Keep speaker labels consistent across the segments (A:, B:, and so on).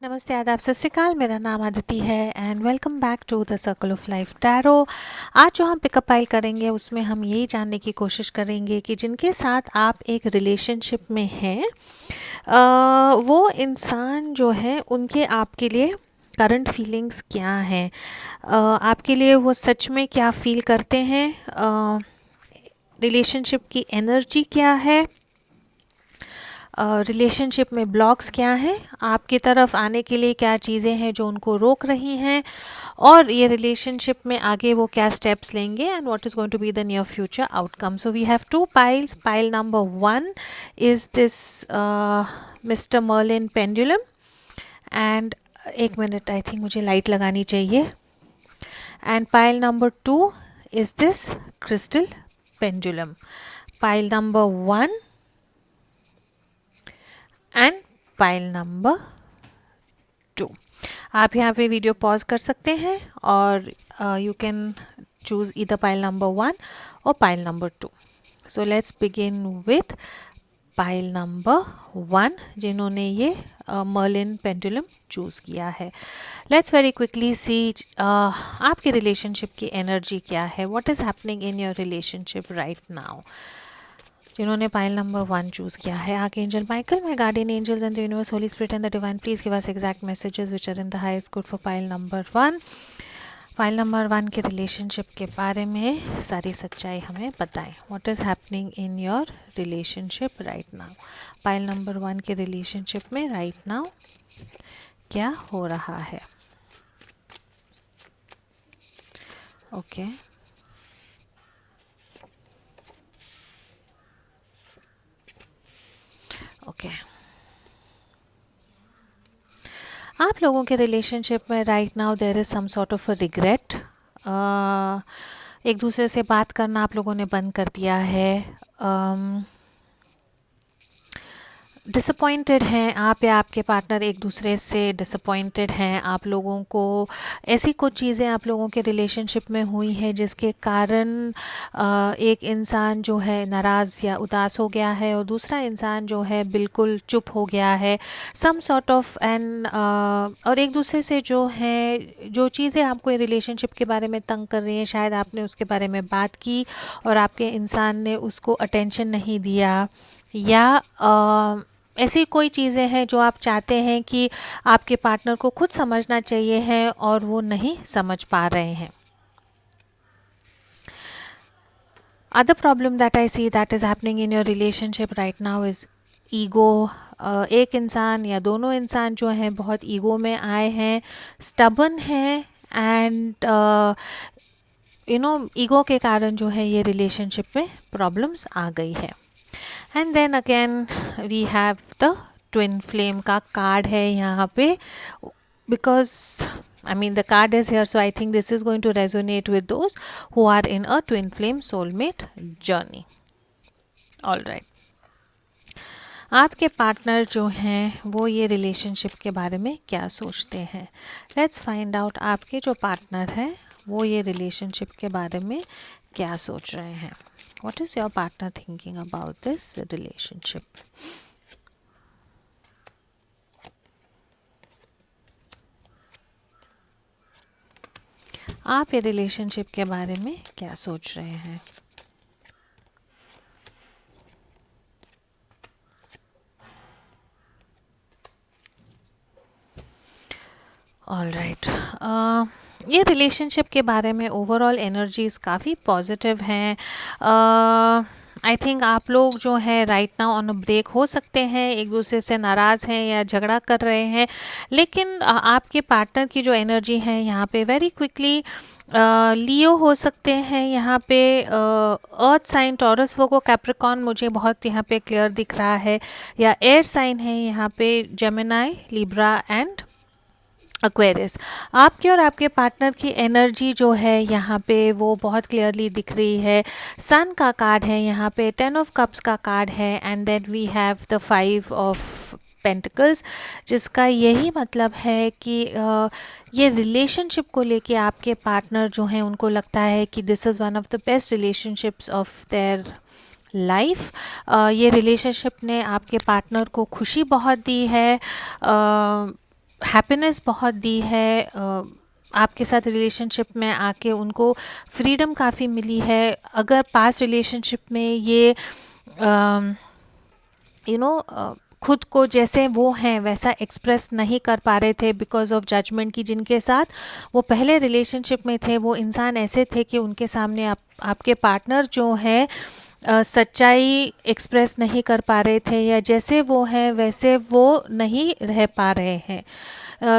A: नमस्ते, आदाब, सत श्री अकाल। मेरा नाम अदिति है and welcome back to the circle of life tarot. आज जो हम पिकअप पाइल करेंगे उसमें हम यही जानने की कोशिश करेंगे कि जिनके साथ आप एक रिलेशनशिप में हैं वो इंसान जो है उनके आपके लिए करंट फीलिंग्स क्या हैं, आपके लिए वो सच में क्या फील करते हैं, रिलेशनशिप की एनर्जी क्या है, रिलेशनशिप में ब्लॉक्स क्या हैं, आपकी तरफ आने के लिए क्या चीज़ें हैं जो उनको रोक रही हैं, और ये रिलेशनशिप में आगे वो क्या स्टेप्स लेंगे and what is going to be the near future outcome. So we have two piles. Pile number 1 is this mister Merlin pendulum. And एक मिनट, आई थिंक मुझे लाइट लगानी चाहिए. And pile number 2 is this crystal pendulum. Pile number 1 and pile number 2. आप यहाँ पे video pause कर सकते हैं और you can choose either pile number 1 और pile number 2. So let's begin with pile number 1 जिन्होंने ये मर्लिन पेंडुलम चूज़ किया है. लेट्स वेरी क्विकली सी आपके रिलेशनशिप की एनर्जी क्या है. What is happening in your relationship right now. जिन्होंने पाइल नंबर 1 चूज़ किया है, archangel Michael, my guardian angels and the universe, holy spirit and the divine, please give us exact messages which are in the highest good for pile number 1. Pile number 1 के relationship के बारे में सारी सच्चाई हमें बताएं. What is happening in your relationship right now. Pile number 1 के relationship में राइट नाउ क्या हो रहा है. ओके ओके आप लोगों के रिलेशनशिप में right now there is some sort of a regret. एक दूसरे से बात करना आप लोगों ने बंद कर दिया है. डिसअपॉइंटेड हैं आप या आपके पार्टनर एक दूसरे से डिसअपॉइंटेड हैं. आप लोगों को ऐसी कुछ चीज़ें आप लोगों के रिलेशनशिप में हुई है जिसके कारण एक इंसान जो है नाराज़ या उदास हो गया है और दूसरा इंसान जो है बिल्कुल चुप हो गया है. सम सॉर्ट ऑफ एंड और एक दूसरे से जो है जो चीज़ें आपको रिलेशनशिप के बारे में तंग कर रही हैं, शायद आपने उसके बारे में बात की और आपके इंसान ने उसको अटेंशन नहीं दिया, या ऐसी कोई चीज़ें हैं जो आप चाहते हैं कि आपके पार्टनर को खुद समझना चाहिए है और वो नहीं समझ पा रहे हैं. Other problem that I see that is happening in your relationship right now is ego. एक इंसान या दोनों इंसान जो हैं बहुत ईगो में आए हैं, स्टबन हैं एंड ईगो के कारण जो है ये रिलेशनशिप में प्रॉब्लम्स आ गई है. And then again we have the twin flame का कार्ड है यहाँ पे, because I mean the card is here, so I think this is going to resonate with those who are in a twin flame soulmate journey. All right. आपके partner जो हैं वो ये relationship के बारे में क्या सोचते हैं. लेट्स फाइंड आउट आपके जो पार्टनर हैं वो ये रिलेशनशिप के बारे में क्या सोच रहे हैं. What is your partner thinking about this relationship? आप ये रिलेशनशिप के बारे में क्या सोच रहे हैं. All right. ये रिलेशनशिप के बारे में ओवरऑल एनर्जीज काफ़ी पॉजिटिव हैं. आई थिंक आप लोग जो है right now on a break हो सकते हैं, एक दूसरे से नाराज़ हैं या झगड़ा कर रहे हैं, लेकिन आपके पार्टनर की जो एनर्जी है यहाँ पे वेरी क्विकली लियो हो सकते हैं, यहाँ पे अर्थ साइन टॉरस वोगो कैप्रिकॉर्न मुझे बहुत यहाँ पे क्लियर दिख रहा है, या एयर साइन है यहाँ पे जेमिनाई, लिब्रा एंड एक्वेरियस. आपके और आपके पार्टनर की एनर्जी जो है यहाँ पे वो बहुत क्लियरली दिख रही है. सन का कार्ड है यहाँ पे, 10 ऑफ कप्स का कार्ड है and then we have the 5 of pentacles, जिसका यही मतलब है कि ये रिलेशनशिप को लेके आपके पार्टनर जो हैं उनको लगता है कि this is one of the best relationships of their life. ये रिलेशनशिप ने आपके पार्टनर को खुशी बहुत दी है. हैप्पीनेस बहुत दी है, आपके साथ रिलेशनशिप में आके उनको फ्रीडम काफ़ी मिली है। अगर पास्ट रिलेशनशिप में ये यू नो खुद को जैसे वो हैं वैसा एक्सप्रेस नहीं कर पा रहे थे बिकॉज ऑफ जजमेंट की, जिनके साथ वो पहले रिलेशनशिप में थे वो इंसान ऐसे थे कि उनके सामने आपके पार्टनर जो है सच्चाई एक्सप्रेस नहीं कर पा रहे थे, या जैसे वो हैं वैसे वो नहीं रह पा रहे हैं।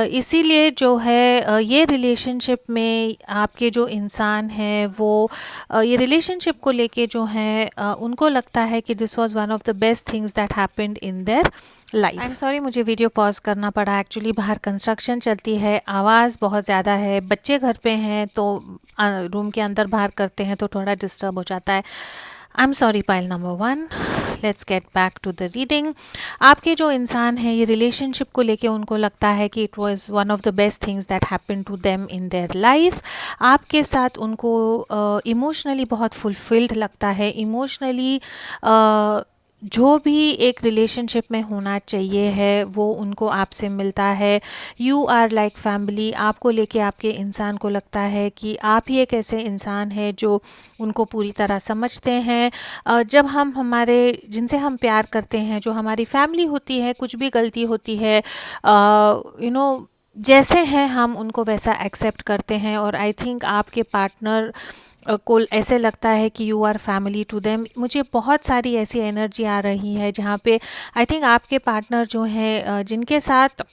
A: इसीलिए जो है ये रिलेशनशिप में आपके जो इंसान हैं वो ये रिलेशनशिप को लेके जो है उनको लगता है कि this was one of the best things that happened in their life. I am sorry, मुझे वीडियो पॉज करना पड़ा, एक्चुअली बाहर कंस्ट्रक्शन चलती है, आवाज़ बहुत ज़्यादा है, बच्चे घर पे हैं तो रूम के अंदर बाहर करते हैं तो थोड़ा डिस्टर्ब हो जाता है। I am sorry pile number 1। Let's get back to the reading. आपके जो इंसान है ये रिलेशनशिप को लेके उनको लगता है कि it was one of the best things that happened to them in their life. आपके साथ उनको इमोशनली बहुत फुलफिल्ड लगता है, इमोशनली जो भी एक रिलेशनशिप में होना चाहिए है वो उनको आपसे मिलता है। You are like family. आपको लेके आपके इंसान को लगता है कि आप ही एक ऐसे इंसान है जो उनको पूरी तरह समझते हैं। जब हम हमारे जिनसे हम प्यार करते हैं, जो हमारी फैमिली होती है, कुछ भी गलती होती है जैसे हैं हम उनको वैसा एक्सेप्ट करते हैं। और आई थिंक आपके पार्टनर को ऐसे लगता है कि you are family to them. मुझे बहुत सारी ऐसी एनर्जी आ रही है जहाँ पे आई थिंक आपके पार्टनर जो है जिनके साथ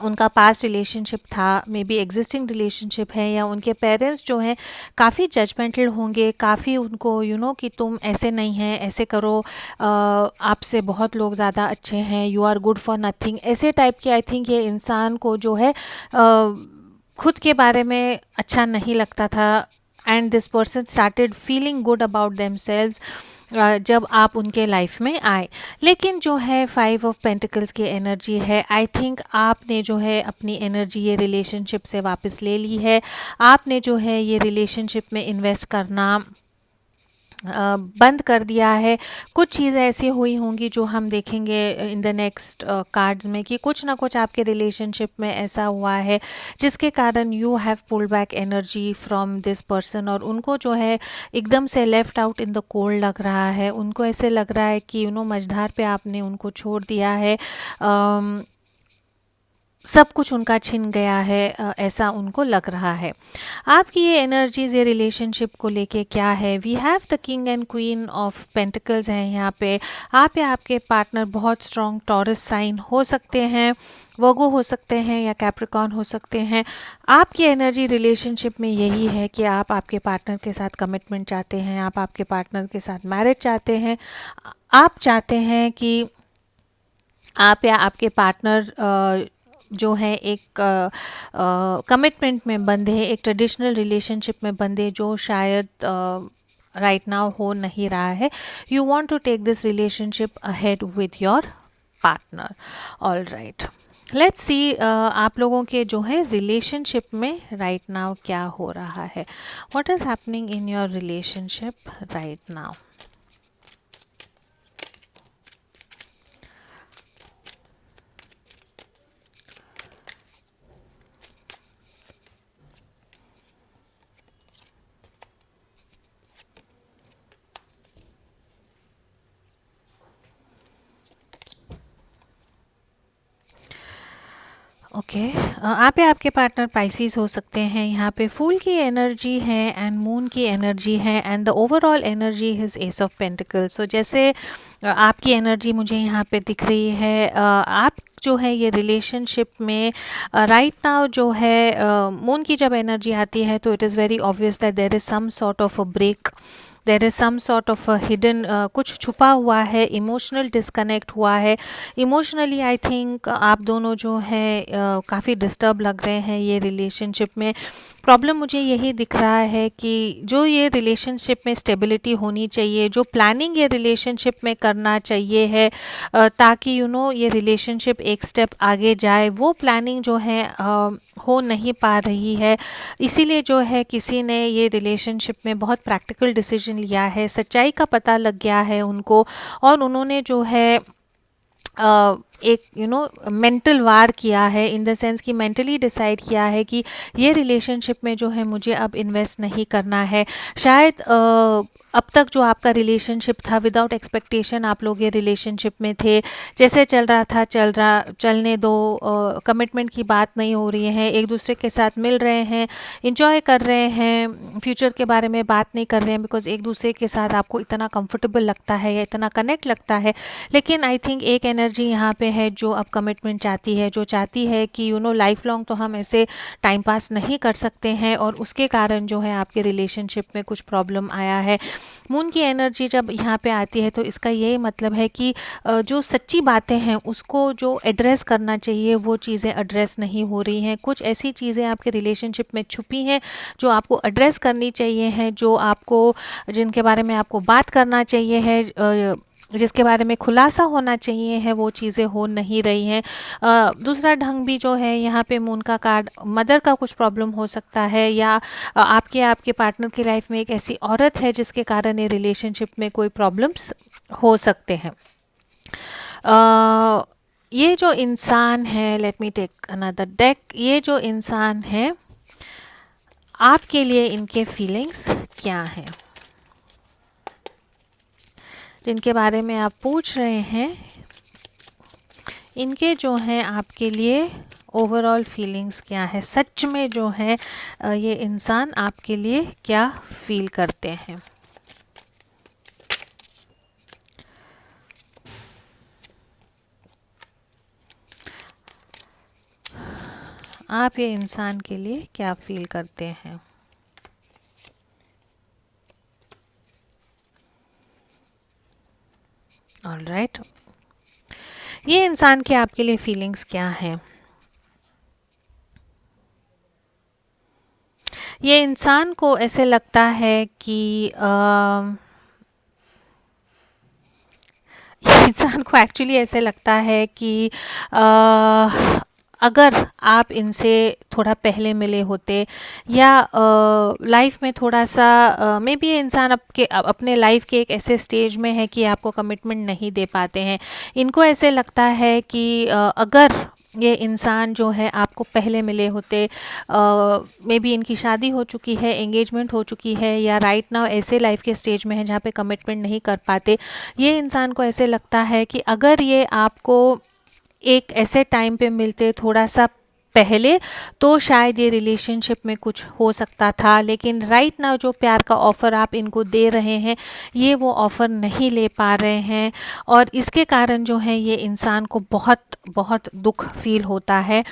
A: उनका पास्ट रिलेशनशिप था, मे बी एग्जिस्टिंग रिलेशनशिप है, या उनके पेरेंट्स जो हैं काफ़ी जजमेंटल होंगे, काफ़ी उनको कि तुम ऐसे नहीं हैं, ऐसे करो, आपसे बहुत लोग ज़्यादा अच्छे हैं, you are good for nothing, ऐसे टाइप के। आई थिंक ये इंसान को जो है खुद के बारे में अच्छा नहीं लगता था, and this person started feeling good about themselves जब आप उनके लाइफ में आए। लेकिन जो है 5 ऑफ पेंटिकल्स की एनर्जी है, आई थिंक आपने जो है अपनी एनर्जी ये रिलेशनशिप से वापस ले ली है। आपने जो है ये रिलेशनशिप में इन्वेस्ट करना बंद कर दिया है। कुछ चीज़ें ऐसी हुई होंगी जो हम देखेंगे इन द नेक्स्ट कार्ड्स में कि कुछ ना कुछ आपके रिलेशनशिप में ऐसा हुआ है जिसके कारण you have pulled back energy from this person, और उनको जो है एकदम से left out in the cold लग रहा है। उनको ऐसे लग रहा है कि मझधार पे आपने उनको छोड़ दिया है, सब कुछ उनका छिन गया है, ऐसा उनको लग रहा है। आपकी ये एनर्जीज ये रिलेशनशिप को लेके क्या है? We have the king and queen of pentacles हैं यहाँ पे। आप या आपके पार्टनर बहुत स्ट्रॉन्ग टॉरस साइन हो सकते हैं, वर्गो हो सकते हैं, या कैप्रिकॉर्न हो सकते हैं। आपकी एनर्जी रिलेशनशिप में यही है कि आप आपके पार्टनर के साथ कमिटमेंट चाहते हैं, आप आपके पार्टनर के साथ मैरिज चाहते हैं। आप चाहते हैं कि आप या आपके पार्टनर जो है एक कमिटमेंट में बंधे, एक ट्रेडिशनल रिलेशनशिप में बंधे जो शायद राइट नाउ हो नहीं रहा है। You want to take this relationship ahead with your partner. All right, let's see आप लोगों के जो है रिलेशनशिप में राइट नाउ क्या हो रहा है। What is happening in your relationship right now? Okay, आप या आपके पार्टनर पाइसिस हो सकते हैं। यहाँ पे फूल की एनर्जी है एंड मून की एनर्जी है, and the overall energy is ace of pentacles. So जैसे आपकी एनर्जी मुझे यहाँ पे दिख रही है, आप जो है ये रिलेशनशिप में राइट नाउ जो है मून की जब एनर्जी आती है तो it is very obvious that there is some sort of a break, there is some sort of hidden, कुछ छुपा हुआ है, इमोशनल डिस्कनेक्ट हुआ है। इमोशनली आई थिंक आप दोनों जो है काफ़ी डिस्टर्ब लग रहे हैं ये रिलेशनशिप में। प्रॉब्लम मुझे यही दिख रहा है कि जो ये रिलेशनशिप में स्टेबिलिटी होनी चाहिए, जो प्लानिंग ये रिलेशनशिप में करना चाहिए है ताकि ये रिलेशनशिप एक स्टेप आगे जाए, वो प्लानिंग जो है हो नहीं पा रही है। इसीलिए जो है किसी ने ये रिलेशनशिप में बहुत प्रैक्टिकल डिसीजन लिया है, सच्चाई का पता लग गया है उनको, और उन्होंने जो है एक मेंटल वार किया है, इन द सेंस कि मेंटली डिसाइड किया है कि ये रिलेशनशिप में जो है मुझे अब इन्वेस्ट नहीं करना है। शायद अब तक जो आपका रिलेशनशिप था, विदाउट एक्सपेक्टेशन आप लोग ये रिलेशनशिप में थे, जैसे चल रहा था चलने दो, कमिटमेंट की बात नहीं हो रही है, एक दूसरे के साथ मिल रहे हैं, इंजॉय कर रहे हैं, फ्यूचर के बारे में बात नहीं कर रहे हैं, बिकॉज एक दूसरे के साथ आपको इतना कंफर्टेबल लगता है या इतना कनेक्ट लगता है। लेकिन आई थिंक एक एनर्जी यहाँ पे है जो अब कमिटमेंट चाहती है, जो चाहती है कि लाइफ लॉन्ग तो हम ऐसे टाइम पास नहीं कर सकते हैं, और उसके कारण जो है आपके रिलेशनशिप में कुछ प्रॉब्लम आया है। मून की एनर्जी जब यहाँ पे आती है तो इसका यही मतलब है कि जो सच्ची बातें हैं उसको जो एड्रेस करना चाहिए वो चीज़ें एड्रेस नहीं हो रही हैं। कुछ ऐसी चीज़ें आपके रिलेशनशिप में छुपी हैं जो आपको एड्रेस करनी चाहिए हैं, जो आपको जिनके बारे में आपको बात करना चाहिए है, जिसके बारे में खुलासा होना चाहिए है, वो चीज़ें हो नहीं रही हैं। दूसरा ढंग भी जो है यहाँ पे मून का कार्ड, मदर का कुछ प्रॉब्लम हो सकता है, या आपके पार्टनर की लाइफ में एक ऐसी औरत है जिसके कारण ये रिलेशनशिप में कोई प्रॉब्लम्स हो सकते हैं। अ, ये जो इंसान है, let me take another deck, ये जो इंसान है आपके लिए इनके फीलिंग्स क्या हैं, जिनके बारे में आप पूछ रहे हैं, इनके जो हैं आपके लिए ओवरऑल फीलिंग्स क्या है, सच में जो है ये इंसान आपके लिए क्या फील करते हैं। आप ये इंसान के लिए क्या फील करते हैं। ऑलराइट, ये इंसान के आपके लिए फीलिंग्स क्या हैं। ये इंसान को ऐसे लगता है कि इंसान को एक्चुअली ऐसे लगता है कि अगर आप इनसे थोड़ा पहले मिले होते, या लाइफ में थोड़ा सा, मे बी ये इंसान अपने लाइफ के एक ऐसे स्टेज में है कि आपको कमिटमेंट नहीं दे पाते हैं। इनको ऐसे लगता है कि अगर ये इंसान जो है आपको पहले मिले होते, मे बी इनकी शादी हो चुकी है, एंगेजमेंट हो चुकी है, या राइट नाउ ऐसे लाइफ के स्टेज में है जहाँ पे कमिटमेंट नहीं कर पाते। ये इंसान को ऐसे लगता है कि अगर ये आपको एक ऐसे टाइम पे मिलते थोड़ा सा पहले, तो शायद ये रिलेशनशिप में कुछ हो सकता था। लेकिन राइट नाउ जो प्यार का ऑफ़र आप इनको दे रहे हैं, ये वो ऑफ़र नहीं ले पा रहे हैं, और इसके कारण जो है ये इंसान को बहुत बहुत दुख फील होता है।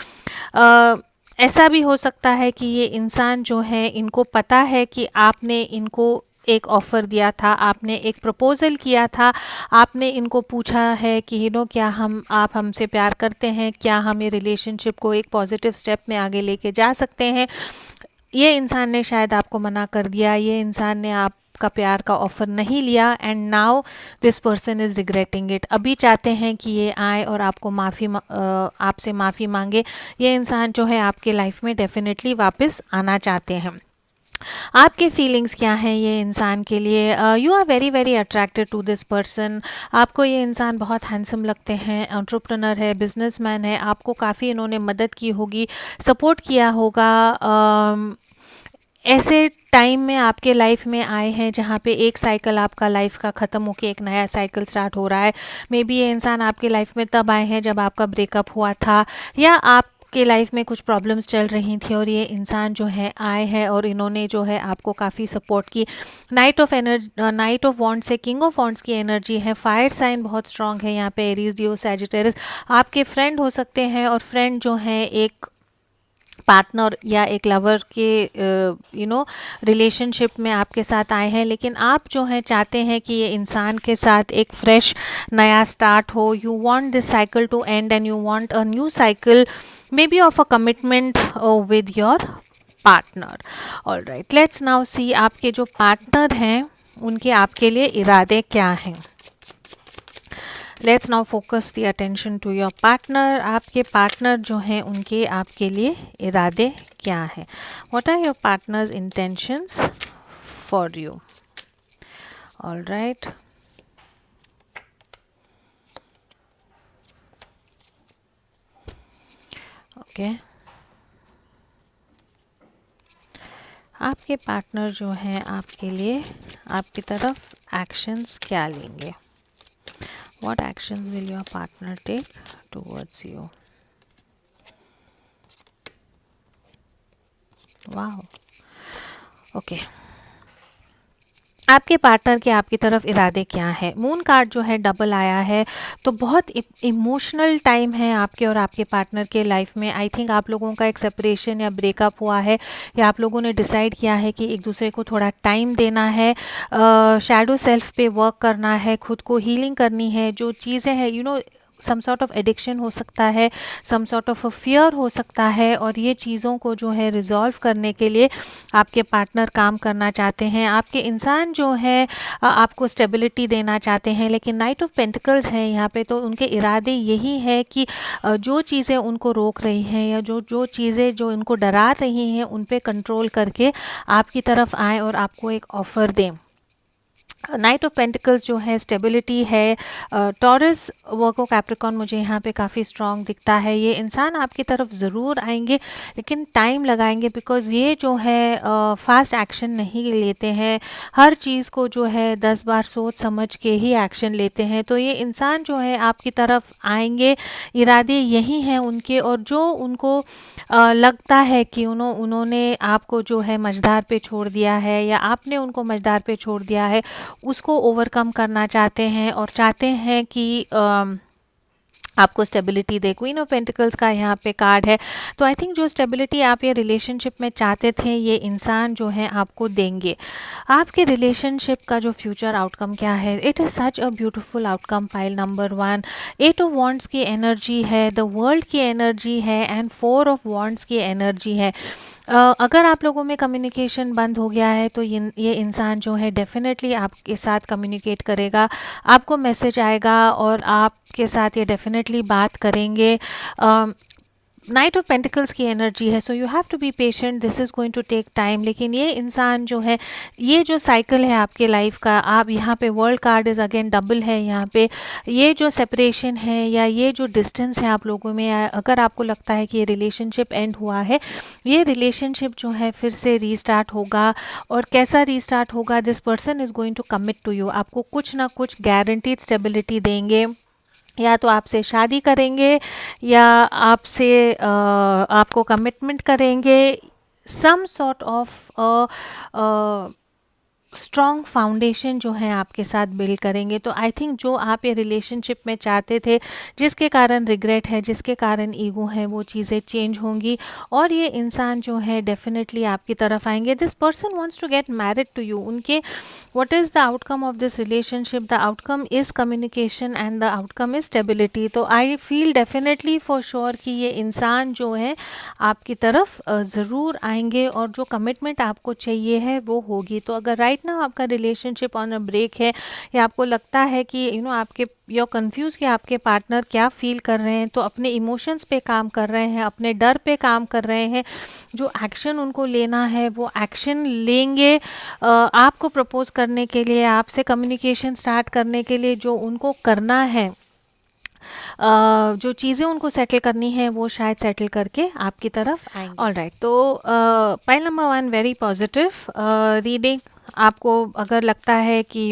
A: अ, ऐसा भी हो सकता है कि ये इंसान जो है, इनको पता है कि आपने इनको एक ऑफ़र दिया था, आपने एक प्रपोज़ल किया था, आपने इनको पूछा है कि क्या आप हमसे प्यार करते हैं, क्या हम ये रिलेशनशिप को एक पॉजिटिव स्टेप में आगे लेके जा सकते हैं। ये इंसान ने शायद आपको मना कर दिया, ये इंसान ने आपका प्यार का ऑफ़र नहीं लिया, and now this person is regretting it. अभी चाहते हैं कि ये आए और आपको आपसे माफ़ी मांगे। ये इंसान जो है आपके लाइफ में डेफिनेटली वापस आना चाहते हैं। आपके फीलिंग्स क्या हैं ये इंसान के लिए। You are very very attracted to this person. आपको ये इंसान बहुत हैंडसम लगते हैं, एंटरप्रेन्योर है, बिजनेसमैन है, आपको काफ़ी इन्होंने मदद की होगी, सपोर्ट किया होगा। ऐसे टाइम में आपके लाइफ में आए हैं जहाँ पे एक साइकिल आपका लाइफ का ख़त्म होके एक नया साइकिल स्टार्ट हो रहा है। मे बी ये इंसान आपके लाइफ में तब आए हैं जब आपका ब्रेकअप हुआ था, या आपके लाइफ में कुछ प्रॉब्लम्स चल रही थी, और ये इंसान जो है आए हैं और इन्होंने जो है आपको काफ़ी सपोर्ट की। नाइट ऑफ वॉन्ड्स से किंग ऑफ वॉन्ड्स की एनर्जी है। फायर साइन बहुत स्ट्रांग है यहाँ पे, एरीज, लियो, सैजिटेरियस आपके फ्रेंड हो सकते हैं, और फ्रेंड जो है एक पार्टनर या एक लवर के रिलेशनशिप में आपके साथ आए हैं। लेकिन आप जो हैं चाहते हैं कि ये इंसान के साथ एक फ्रेश नया स्टार्ट हो। You want this cycle to end and you want a new cycle, maybe of a commitment with your partner. Alright, let's now see आपके जो पार्टनर हैं उनके आपके लिए इरादे क्या हैं। Let's now focus the attention to your partner. आपके पार्टनर जो हैं उनके आपके लिए इरादे क्या हैं। What are your partner's intentions for you. All right, okay, आपके पार्टनर जो है आपके लिए आपकी तरफ एक्शंस क्या लेंगे? What actions will your partner take towards you? वाह, ओके, आपके पार्टनर के आपकी तरफ इरादे क्या हैं? मून कार्ड जो है डबल आया है, तो बहुत इमोशनल टाइम है आपके और आपके पार्टनर के लाइफ में। आई थिंक आप लोगों का एक सेपरेशन या ब्रेकअप हुआ है, या आप लोगों ने डिसाइड किया है कि एक दूसरे को थोड़ा टाइम देना है, शैडो सेल्फ पे वर्क करना है, खुद को हीलिंग करनी है। जो चीज़ें हैं सम सॉर्ट ऑफ एडिक्शन हो सकता है, सम सॉर्ट ऑफ फियर हो सकता है, और ये चीज़ों को जो है रिजॉल्व करने के लिए आपके पार्टनर काम करना चाहते हैं। आपके इंसान जो है आपको स्टेबिलिटी देना चाहते हैं, लेकिन नाइट ऑफ पेंटिकल्स है यहाँ पे, तो उनके इरादे यही है कि जो चीज़ें उनको रोक रही हैं या जो जो चीज़ें जो इनको डरा रही हैं उन पे कंट्रोल करके आपकी तरफ आए और आपको एक ऑफ़र दें। नाइट ऑफ पेंटिकल्स जो है स्टेबिलिटी है। टॉरस वर्गो कैप्रिकॉन मुझे यहाँ पे काफ़ी स्ट्रॉन्ग दिखता है। ये इंसान आपकी तरफ ज़रूर आएंगे, लेकिन टाइम लगाएंगे, बिकॉज़ ये जो है फास्ट एक्शन नहीं लेते हैं। हर चीज़ को जो है 10 बार सोच समझ के ही एक्शन लेते हैं। तो ये इंसान जो है आपकी तरफ आएंगे, इरादे यही हैं उनके, और जो उनको लगता है कि उन्होंने आपको जो है मझधार पे छोड़ दिया है या आपने उनको मझधार पे छोड़ दिया है, उसको ओवरकम करना चाहते हैं और चाहते हैं कि आपको stability they. Queen of pentacles का यहाँ पे कार्ड है, तो आई थिंक जो स्टेबिलिटी आप ये रिलेशनशिप में चाहते थे, ये इंसान जो है आपको देंगे। आपके रिलेशनशिप का जो फ्यूचर आउटकम क्या है? It is such a beautiful outcome. Pile number 1 8 of wands की एनर्जी है, द वर्ल्ड की एनर्जी है, एंड 4 ऑफ वॉन्ड्स की एनर्जी है। अगर आप लोगों में कम्युनिकेशन बंद हो गया है, तो ये इंसान जो है डेफिनेटली आपके साथ कम्युनिकेट करेगा, आपको मैसेज आएगा और आपके साथ ये डेफिनेटली बात करेंगे। नाइट ऑफ पेंटिकल्स की एनर्जी है, so you have to be patient, this is going to take time. लेकिन ये इंसान जो है, ये जो साइकिल है आपके लाइफ का, आप यहाँ पे world card is again double है यहाँ पे। ये जो सेपरेशन है या ये जो डिस्टेंस है आप लोगों में, अगर आपको लगता है कि ये रिलेशनशिप एंड हुआ है, ये रिलेशनशिप जो है फिर से रीस्टार्ट होगा। और कैसा रीस्टार्ट होगा? This person is going to commit to you, आपको कुछ ना कुछ गारंटीड स्टेबिलिटी देंगे। या तो आपसे शादी करेंगे, या आपसे आपको कमिटमेंट करेंगे, some sort of strong foundation जो है आपके साथ बिल्ड करेंगे। तो आई थिंक जो आप ये रिलेशनशिप में चाहते थे, जिसके कारण रिग्रेट है, जिसके कारण ईगो है, वो चीज़ें चेंज होंगी और ये इंसान जो है डेफिनेटली आपकी तरफ आएंगे। This person wants to get married to you. उनके what is the outcome of this relationship? The outcome is communication and the outcome is stability. तो I feel definitely for sure कि ये इंसान जो है आपकी तरफ ज़रूर आएंगे और जो कमिटमेंट आपको चाहिए है वो होगी। तो अगर राइट ना आपका रिलेशनशिप ऑन अ ब्रेक है, या आपको लगता है कि आपके you're कंफ्यूज कि आपके पार्टनर क्या फील कर रहे हैं, तो अपने इमोशंस पे काम कर रहे हैं, अपने डर पे काम कर रहे हैं, जो एक्शन उनको लेना है वो एक्शन लेंगे। आपको प्रपोज करने के लिए, आपसे कम्युनिकेशन स्टार्ट करने के लिए जो उनको करना है, जो चीज़ें उनको सेटल करनी है, वो शायद सेटल करके आपकी तरफ आएंगे। ऑल राइट, तो pile number 1 very positive reading. आपको अगर लगता है कि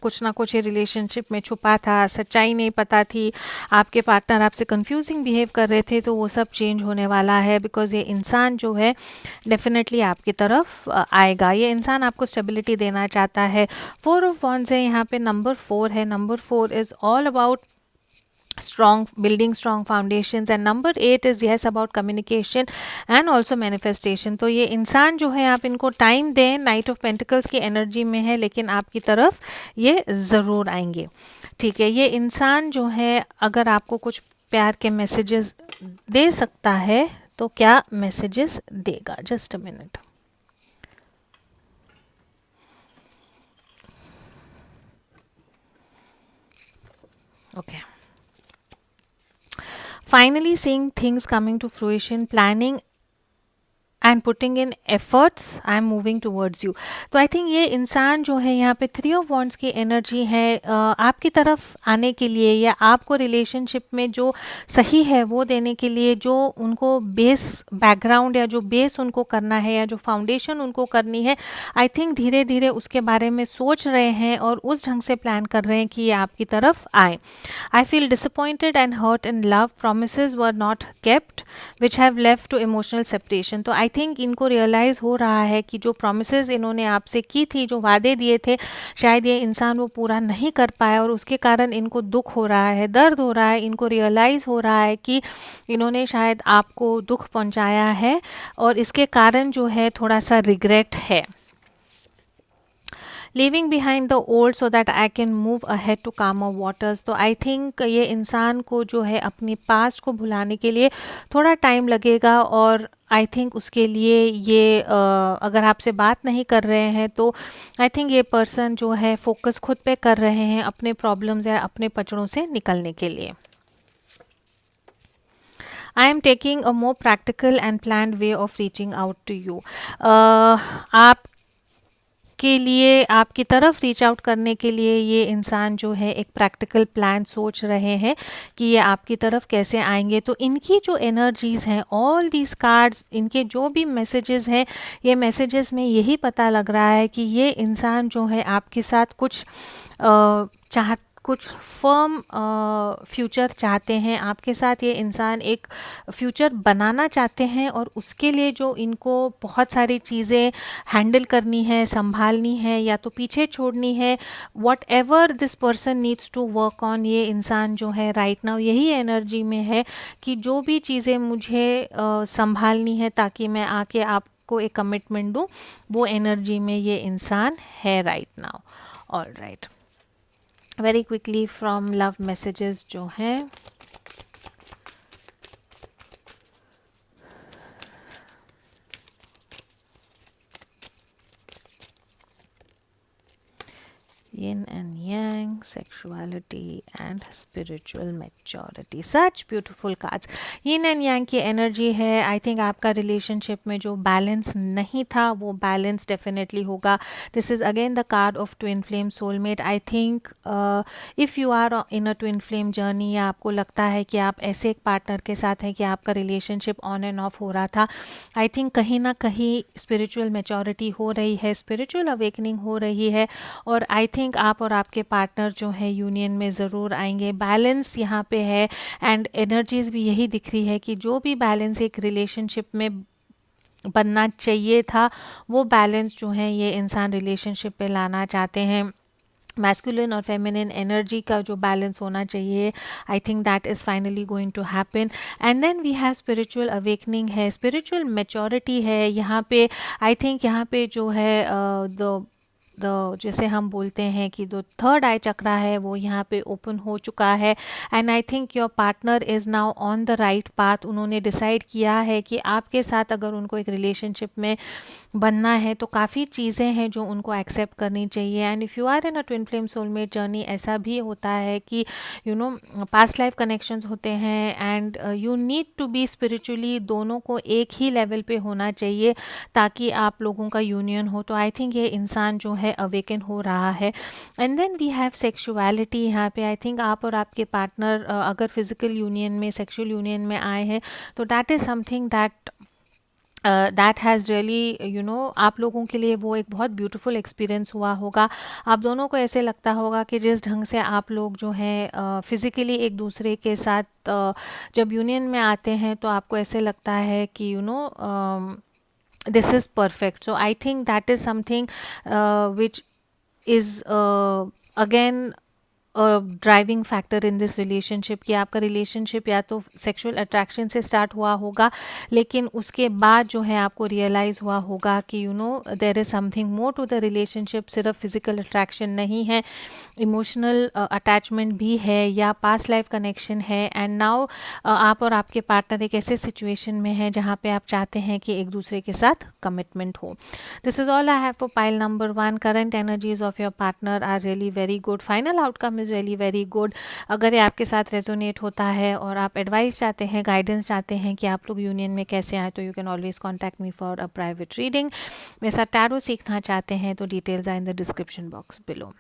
A: कुछ ना कुछ ये रिलेशनशिप में छुपा था, सच्चाई नहीं पता थी, आपके पार्टनर आपसे कंफ्यूजिंग बिहेव कर रहे थे, तो वो सब चेंज होने वाला है। बिकॉज ये इंसान जो है डेफिनेटली आपकी तरफ आएगा। ये इंसान आपको स्टेबिलिटी देना चाहता है। 4 ऑफ वॉन्ड्स है यहाँ पे, नंबर 4 है। Number 4 is all about strong building strong foundations, and number 8 is yes about communication and also manifestation। तो ये इंसान जो है, आप इनको टाइम दें, नाइट ऑफ पेंटिकल्स की एनर्जी में है, लेकिन आपकी तरफ ये ज़रूर आएंगे। ठीक है, ये इंसान जो है अगर आपको कुछ प्यार के मैसेजेस दे सकता है, तो क्या मैसेजेस देगा? Just a minute. Okay, finally seeing things coming to fruition, planning and putting in efforts I am moving towards you. तो आई थिंक ये इंसान जो है यहाँ पे थ्री ऑफ वॉन्ड्स की एनर्जी है आपकी तरफ आने के लिए, या आपको रिलेशनशिप में जो सही है वो देने के लिए, जो उनको बेस बैकग्राउंड या जो बेस उनको करना है या जो फाउंडेशन उनको करनी है, आई थिंक धीरे धीरे उसके बारे में सोच रहे हैं और उस ढंग से प्लान कर रहे हैं कि ये आपकी तरफ आए। I feel disappointed and hurt in love, promises were not kept which have left to emotional separation. तो आई थिंक इनको रियलाइज़ हो रहा है कि जो प्रोमिसेस इन्होंने आपसे की थी, जो वादे दिए थे, शायद ये इंसान वो पूरा नहीं कर पाया और उसके कारण इनको दुख हो रहा है, दर्द हो रहा है। इनको रियलाइज़ हो रहा है कि इन्होंने शायद आपको दुख पहुंचाया है और इसके कारण जो है थोड़ा सा रिग्रेट है। Leaving behind the old so that I can move ahead to calmer waters. तो आई थिंक ये इंसान को जो है अपने पास्ट को भुलाने के लिए थोड़ा टाइम लगेगा और आई थिंक उसके लिए ये अगर आपसे बात नहीं कर रहे हैं तो आई थिंक ये पर्सन जो है फोकस खुद पे कर रहे हैं अपने प्रॉब्लम्स या अपने पचड़ों से निकलने के लिए। I am taking a more practical and planned way of reaching out to you. आप के लिए, आपकी तरफ रीच आउट करने के लिए ये इंसान जो है एक प्रैक्टिकल प्लान सोच रहे हैं कि ये आपकी तरफ कैसे आएंगे। तो इनकी जो एनर्जीज़ हैं, ऑल दीज कार्ड्स, इनके जो भी मैसेजेस हैं, ये मैसेजेस में यही पता लग रहा है कि ये इंसान जो है आपके साथ कुछ कुछ फर्म फ्यूचर चाहते हैं आपके साथ। ये इंसान एक फ्यूचर बनाना चाहते हैं और उसके लिए जो इनको बहुत सारी चीज़ें हैंडल करनी है, संभालनी है या तो पीछे छोड़नी है, whatever this person needs to work on, ये इंसान जो है राइट नाउ यही एनर्जी में है कि जो भी चीज़ें मुझे संभालनी है ताकि मैं आके आपको एक कमिटमेंट दूँ, वो एनर्जी में ये इंसान है right now. All right, very quickly from love messages जो हैं, yin and yang, sexuality and spiritual maturity. Such beautiful cards. yin and yang की एनर्जी है। आई थिंक आपका रिलेशनशिप में जो बैलेंस नहीं था वो बैलेंस डेफिनेटली होगा। This is again the card of twin flame soulmate. I think if you are in a twin flame journey, या आपको लगता है कि आप ऐसे एक पार्टनर के साथ हैं कि आपका रिलेशनशिप ऑन एंड ऑफ हो रहा था, आई थिंक कहीं ना कहीं स्पिरिचुअल मैच्योरिटी हो रही है, स्पिरिचुअल अवेकनिंग हो रही है और आई थिंक आप और आपके पार्टनर जो है यूनियन में ज़रूर आएंगे। बैलेंस यहाँ पे है एंड एनर्जीज़ भी यही दिख रही है कि जो भी बैलेंस एक रिलेशनशिप में बनना चाहिए था, वो बैलेंस जो है ये इंसान रिलेशनशिप पे लाना चाहते हैं। मैस्कुलिन और फेमिनिन एनर्जी का जो बैलेंस होना चाहिए, I think that is finally going to happen. And then we have spiritual awakening है, स्पिरिचुअल मैच्योरिटी है यहाँ पे। आई थिंक यहाँ पे जो है जैसे हम बोलते हैं कि जो थर्ड आई चक्रा है वो यहाँ पे ओपन हो चुका है and I think your partner is now on the right path. उन्होंने डिसाइड किया है कि आपके साथ अगर उनको एक रिलेशनशिप में बनना है तो काफ़ी चीज़ें हैं जो उनको एक्सेप्ट करनी चाहिए। And if you are in a twin flame soulmate journey, ऐसा भी होता है कि you know past life connections होते हैं and you need to be spiritually, दोनों को एक ही लेवल पे होना चाहिए ताकि आप लोगों का यूनियन हो। तो आई थिंक ये इंसान जो है अवेकन हो रहा है। And then we have sexuality. यहाँ पे आई थिंक आप और आपके पार्टनर अगर फिजिकल यूनियन में, सेक्सुअल यूनियन में आए हैं तो that is something that has really you know, आप लोगों के लिए वो एक बहुत ब्यूटीफुल एक्सपीरियंस हुआ होगा। आप दोनों को ऐसे लगता होगा कि जिस ढंग से आप लोग जो है फिज़िकली एक दूसरे के साथ जब यूनियन में आते हैं तो आपको ऐसे लगता है कि you no this is perfect. So I think that is something which is again driving factor in this relationship कि आपका रिलेशनशिप या तो सेक्सुअल अट्रैक्शन से स्टार्ट हुआ होगा लेकिन उसके बाद जो है आपको रियलाइज़ हुआ होगा कि you know there is something more to the relationship, सिर्फ फिजिकल अट्रैक्शन नहीं है, इमोशनल अटैचमेंट भी है या पास्ट लाइफ कनेक्शन है। एंड नाउ आप और आपके पार्टनर एक ऐसे सिचुएशन में है जहाँ पे आप चाहते हैं कि एक दूसरे के साथ कमिटमेंट हो। This is all I have for pile number 1। Current energies of your partner are really very good. Final outcome is really very good. अगर ये आपके साथ रेजोनेट होता है और आप एडवाइस चाहते हैं, गाइडेंस चाहते हैं कि आप लोग यूनियन में कैसे आए, तो you can always contact me for a private reading. मेरे साथ टैरो सीखना चाहते हैं तो details are in the description box below.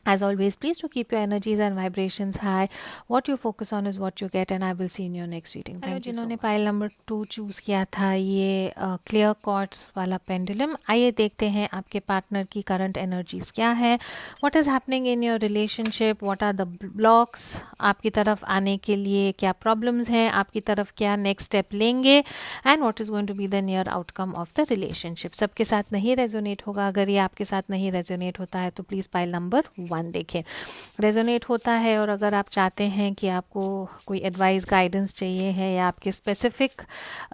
A: As always, please to keep your energies and vibrations high. What you focus on is what you get, and I will see you in your next reading. Thank you. जिन्होंने pile number 2 choose किया था, ये clear chords वाला pendulum, आइए देखते हैं आपके partner की करंट एनर्जीज क्या है। What is happening in your relationship, what are the blocks, आपकी तरफ आने के लिए क्या प्रॉब्लम्स हैं, आपकी तरफ क्या नेक्स्ट स्टेप लेंगे, and what is going to be the near outcome of the relationship. सबके साथ नहीं रेजोनेट होगा। अगर ये आपके साथ नहीं रेजोनेट होता है तो प्लीज़ पाइल नंबर 1 देखें। रेजोनेट होता है और अगर आप चाहते हैं कि आपको कोई एडवाइस गाइडेंस चाहिए है या आपके स्पेसिफिक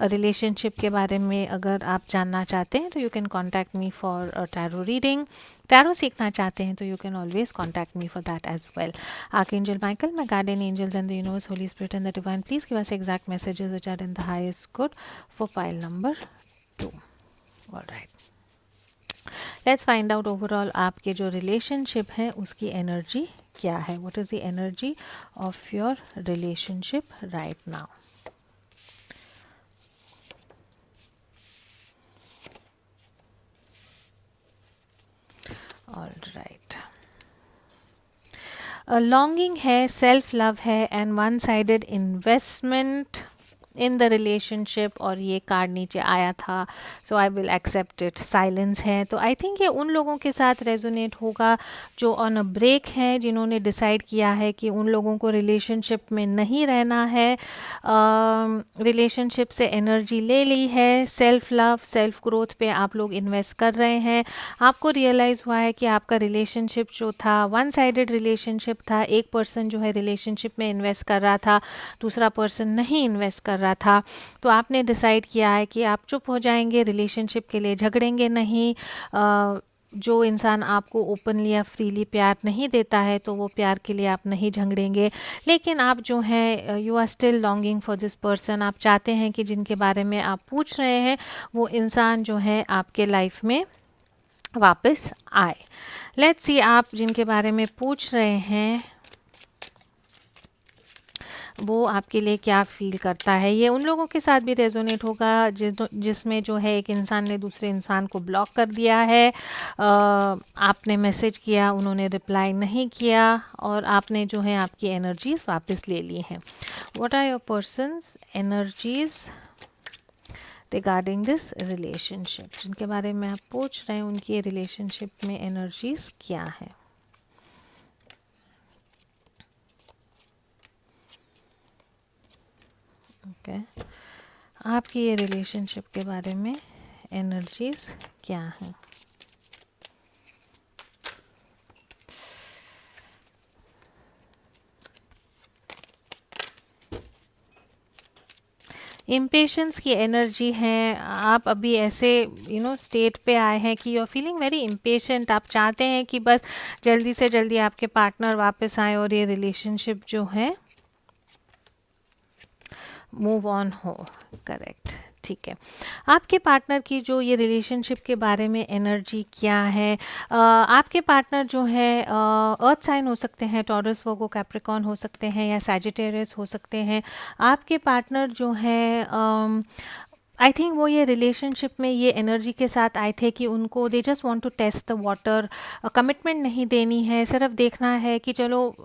A: रिलेशनशिप के बारे में अगर आप जानना चाहते हैं तो you can contact me for a tarot reading. Tarot सीखना चाहते हैं तो you can always contact me for that as well. Archangel Michael, my guardian angels and the universe, holy spirit and the divine, please give us exact messages which are in the highest good for pile number 2। Alright, let's find out overall आपके जो relationship है उसकी energy क्या है। What is the energy of your relationship right now. Alright, longing है, self love है, and one sided investment in the relationship, और ये कार्ड नीचे आया था, so I will accept it. Silence है, तो आई थिंक ये उन लोगों के साथ रेजोनेट होगा जो ऑन अ ब्रेक हैं, जिन्होंने डिसाइड किया है कि उन लोगों को रिलेशनशिप में नहीं रहना है, रिलेशनशिप से एनर्जी ले ली है, सेल्फ लव, सेल्फ ग्रोथ पे आप लोग इन्वेस्ट कर रहे हैं। आपको रियलाइज़ हुआ है कि आपका रिलेशनशिप जो था वन साइडेड रिलेशनशिप था, एक पर्सन जो है रिलेशनशिप में इन्वेस्ट कर रहा था, दूसरा पर्सन नहीं इन्वेस्ट कर रहा था। तो आपने डिसाइड किया है कि आप चुप हो जाएंगे, रिलेशनशिप के लिए झगड़ेंगे नहीं। जो इंसान आपको ओपनली या फ्रीली प्यार नहीं देता है तो वो प्यार के लिए आप नहीं झगड़ेंगे। लेकिन आप जो है you are still longing for this person. आप चाहते हैं कि जिनके बारे में आप पूछ रहे हैं वो इंसान जो है आपके लाइफ में वापस आए। लेट्स सी, आप जिनके बारे में पूछ रहे हैं वो आपके लिए क्या फील करता है। ये उन लोगों के साथ भी रेजोनेट होगा जिसमें जो है एक इंसान ने दूसरे इंसान को ब्लॉक कर दिया है। आपने मैसेज किया, उन्होंने रिप्लाई नहीं किया, और आपने जो है आपकी एनर्जीज वापस ले ली हैं। What are your person's energies regarding this relationship. जिनके बारे में आप पूछ रहे हैं उनकी रिलेशनशिप में एनर्जीज क्या है। ओके, आपकी ये रिलेशनशिप के बारे में एनर्जीज क्या हैं। इम्पेशंस की एनर्जी है। आप अभी ऐसे स्टेट पे आए हैं कि you are feeling very impatient. आप चाहते हैं कि बस जल्दी से जल्दी आपके पार्टनर वापस आए और ये रिलेशनशिप जो है मूव ऑन हो। करेक्ट, ठीक है। आपके पार्टनर की जो ये रिलेशनशिप के बारे में एनर्जी क्या है। आपके पार्टनर जो है अर्थ साइन हो सकते हैं, टॉरस, वर्गो, कैप्रिकॉर्न हो सकते हैं, या सैजिटेरियस हो सकते हैं। आपके पार्टनर जो है आई थिंक वो ये रिलेशनशिप में ये एनर्जी के साथ आए थे कि उनको they just want to test the water. Commitment नहीं देनी है, सिर्फ देखना है कि चलो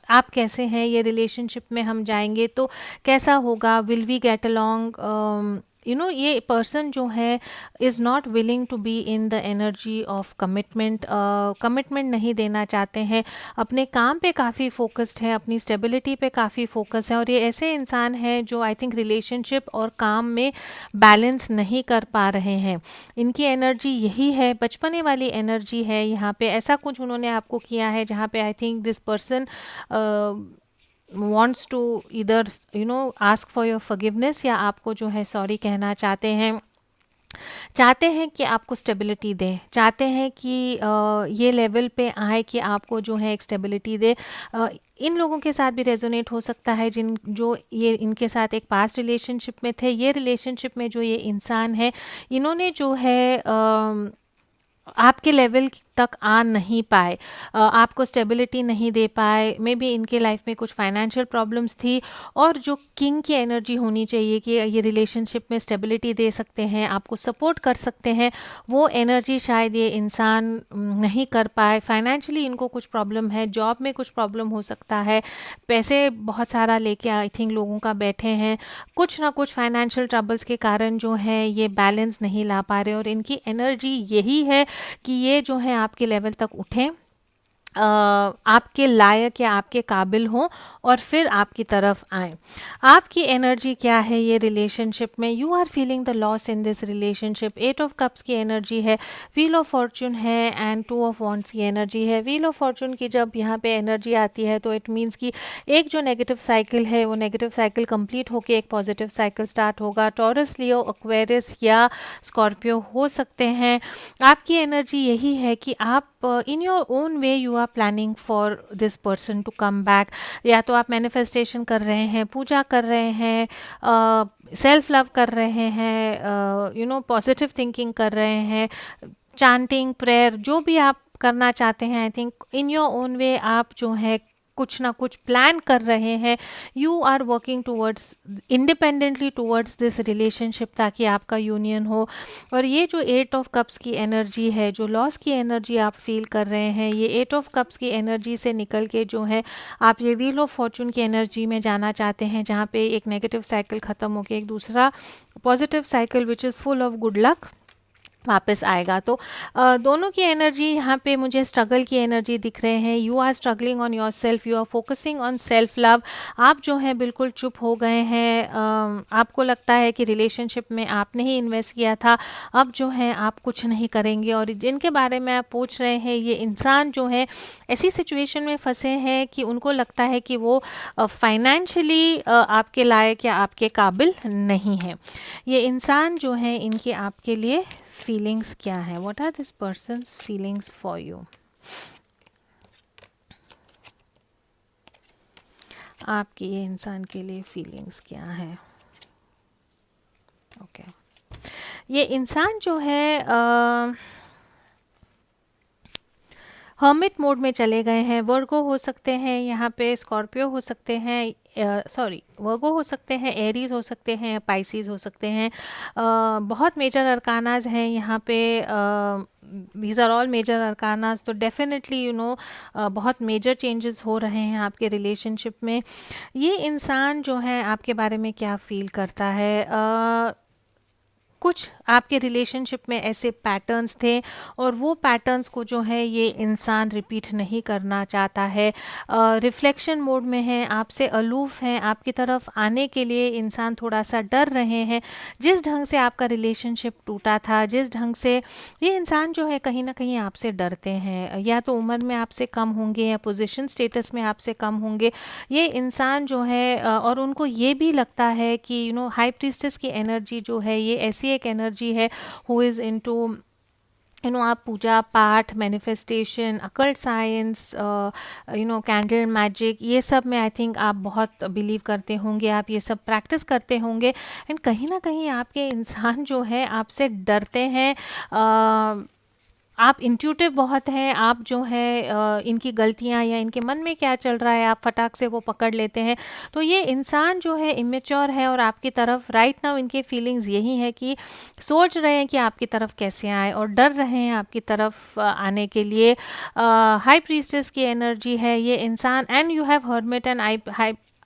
A: आप कैसे हैं, ये रिलेशनशिप में हम जाएंगे तो कैसा होगा, विल वी गेट अलोंग। ये पर्सन जो है is not willing to be in the energy of commitment. Commitment नहीं देना चाहते हैं, अपने काम पे काफ़ी फोकस्ड है, अपनी स्टेबिलिटी पे काफ़ी फोकस है, और ये ऐसे इंसान हैं जो आई थिंक रिलेशनशिप और काम में बैलेंस नहीं कर पा रहे हैं। इनकी एनर्जी यही है, बचपने वाली एनर्जी है। यहाँ पे ऐसा कुछ उन्होंने आपको किया है जहाँ पे I think this person wants to either ask for your forgiveness, या आपको जो है सॉरी कहना चाहते हैं। चाहते हैं कि आपको स्टेबिलिटी दे, चाहते हैं कि ये लेवल पे आए कि आपको जो है एक स्टेबिलिटी दे। इन लोगों के साथ भी रेजोनेट हो सकता है जो ये इनके साथ एक पास्ट रिलेशनशिप में थे। ये रिलेशनशिप में जो ये इंसान है, इन्होंने जो है आपके लेवल तक आ नहीं पाए, आपको स्टेबिलिटी नहीं दे पाए, मे बी इनके लाइफ में कुछ फाइनेंशियल प्रॉब्लम्स थी, और जो किंग की एनर्जी होनी चाहिए कि ये रिलेशनशिप में स्टेबिलिटी दे सकते हैं, आपको सपोर्ट कर सकते हैं, वो एनर्जी शायद ये इंसान नहीं कर पाए। फाइनेंशियली इनको कुछ प्रॉब्लम है, जॉब में कुछ प्रॉब्लम हो सकता है, पैसे बहुत सारा लेके आई थिंक लोगों का बैठे हैं, कुछ ना कुछ फाइनेंशियल ट्रबल्स के कारण जो है ये बैलेंस नहीं ला पा रहे, और इनकी एनर्जी यही है कि ये जो है आपके लेवल तक उठें, आपके लायक या आपके काबिल हों, और फिर आपकी तरफ आएँ। आपकी एनर्जी क्या है ये रिलेशनशिप में? You are feeling the loss in this relationship. 8 of cups की एनर्जी है, व्हील ऑफ फॉर्चून है, एंड 2 ऑफ वॉन्ड्स की एनर्जी है। व्हील ऑफ फॉर्चून की जब यहाँ पे एनर्जी आती है तो इट मीन्स कि एक जो नेगेटिव साइकिल है वो नेगेटिव साइकिल कंप्लीट होकर एक पॉजिटिव साइकिल स्टार्ट होगा। टॉरस, लियो, एक्वेरियस या स्कॉर्पियो हो सकते हैं। आपकी एनर्जी यही है कि आप in your own way you are planning for this person to come back. या तो आप मैनिफेस्टेशन कर रहे हैं, पूजा कर रहे हैं, सेल्फ लव कर रहे हैं, पॉजिटिव थिंकिंग कर रहे हैं, चांटिंग, प्रेयर, जो भी आप करना चाहते हैं, I think in your own वे आप जो है कुछ ना कुछ प्लान कर रहे हैं। You are working towards independently towards this relationship, ताकि आपका यूनियन हो। और ये जो 8 ऑफ कप्स की एनर्जी है, जो लॉस की एनर्जी आप फील कर रहे हैं, ये 8 ऑफ कप्स की एनर्जी से निकल के जो है आप ये व्हील ऑफ फॉर्चून की एनर्जी में जाना चाहते हैं, जहाँ पे एक नेगेटिव साइकिल ख़त्म होकर एक दूसरा positive cycle which is full of good luck वापस आएगा। तो दोनों की एनर्जी यहाँ पे मुझे स्ट्रगल की एनर्जी दिख रहे हैं। You are struggling on your self, you are focusing on self love. आप जो हैं बिल्कुल चुप हो गए हैं। आपको लगता है कि रिलेशनशिप में आपने ही इन्वेस्ट किया था, अब जो है आप कुछ नहीं करेंगे। और जिनके बारे में आप पूछ रहे हैं, ये इंसान जो है ऐसी सिचुएशन में फंसे हैं कि उनको लगता है कि वो फाइनेंशियली आपके लायक या आपके काबिल नहीं है। ये इंसान जो है, इनकी आपके लिए फीलिंग्स क्या है? What are this person's feelings for you? आपकी ये इंसान के लिए फीलिंग्स क्या है? ओके, ये इंसान जो है हर्मिट मोड में चले गए हैं। वर्गो हो सकते हैं यहाँ पे, स्कॉर्पियो हो सकते हैं, सॉरी वर्गो हो सकते हैं, एरीज हो सकते हैं, पाइसिस हो सकते हैं। बहुत मेजर अरकानाज हैं यहाँ पे। These are all major arcanas. तो डेफिनेटली बहुत मेजर चेंजेस हो रहे हैं आपके रिलेशनशिप में। ये इंसान जो है आपके बारे में क्या फील करता है? कुछ आपके रिलेशनशिप में ऐसे पैटर्न्स थे, और वो पैटर्न्स को जो है ये इंसान रिपीट नहीं करना चाहता है। रिफ्लेक्शन मोड में है, आपसे अलूफ हैं, आपकी तरफ आने के लिए इंसान थोड़ा सा डर रहे हैं। जिस ढंग से आपका रिलेशनशिप टूटा था, जिस ढंग से ये इंसान जो है कहीं ना कहीं आपसे डरते हैं, या तो उम्र में आपसे कम होंगे या पोजीशन स्टेटस में आपसे कम होंगे। ये इंसान जो है और उनको ये भी लगता है कि हाई प्रीस्टेस की एनर्जी जो है ये ऐसी एक एनर्जी है हु इज़ इनटू आप पूजा पाठ, manifestation, occult science, candle magic, ये सब में आई थिंक आप बहुत बिलीव करते होंगे, आप ये सब प्रैक्टिस करते होंगे। एंड कहीं ना कहीं आपके इंसान जो है आपसे डरते हैं। आप इंट्यूटिव बहुत हैं, आप जो है इनकी गलतियां या इनके मन में क्या चल रहा है आप फटाक से वो पकड़ लेते हैं। तो ये इंसान जो है इमेच्योर है, और आपकी तरफ राइट नाउ इनके फीलिंग्स यही है कि सोच रहे हैं कि आपकी तरफ कैसे आए, और डर रहे हैं आपकी तरफ आने के लिए। हाई प्रीस्टेस की एनर्जी है ये इंसान, and you have hermit and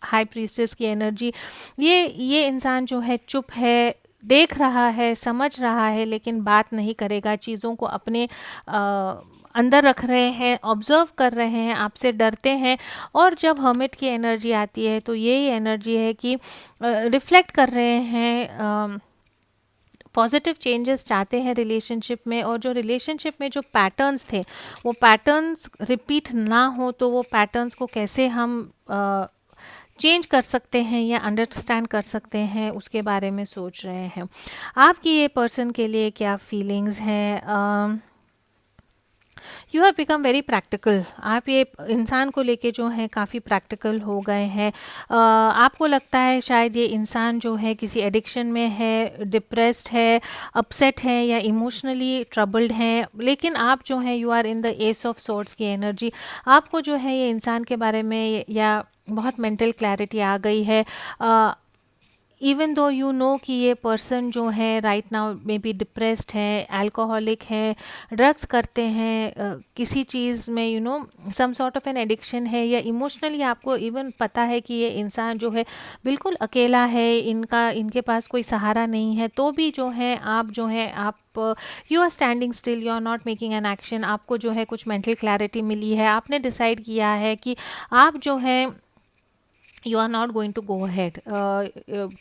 A: high priestess की एनर्जी। ये इंसान जो है चुप है, देख रहा है, समझ रहा है, लेकिन बात नहीं करेगा, चीज़ों को अपने अंदर रख रहे हैं, ऑब्जर्व कर रहे हैं, आपसे डरते हैं। और जब हर्मिट की एनर्जी आती है तो ये एनर्जी है कि रिफ्लेक्ट कर रहे हैं, पॉजिटिव चेंजेस चाहते हैं रिलेशनशिप में, और जो रिलेशनशिप में जो पैटर्न्स थे वो पैटर्न्स रिपीट ना हो, तो वो पैटर्न्स को कैसे हम चेंज कर सकते हैं या अंडरस्टैंड कर सकते हैं, उसके बारे में सोच रहे हैं। आपकी ये पर्सन के लिए क्या फीलिंग्स हैं? You have become very practical. आप ये इंसान को लेके जो है काफ़ी प्रैक्टिकल हो गए हैं। आपको लगता है शायद ये इंसान जो है किसी एडिक्शन में है, डिप्रेस्ड है, अपसेट है या इमोशनली ट्रबल्ड है, लेकिन आप जो है you are in the ace of swords की एनर्जी। आपको जो है ये इंसान के बारे में या बहुत मेंटल क्लैरिटी आ गई है। इवन दो यू नो कि ये पर्सन जो है right now maybe depressed है, अल्कोहलिक है, ड्रग्स करते हैं, किसी चीज़ में you know some sort of an addiction है, या इमोशनली आपको इवन पता है कि ये इंसान जो है बिल्कुल अकेला है, इनके पास कोई सहारा नहीं है, तो भी जो है आप जो है आप you are standing still, you are not making an action. आपको जो है कुछ मेंटल क्लैरिटी मिली है, आपने डिसाइड किया है कि आप जो है you are not going to go ahead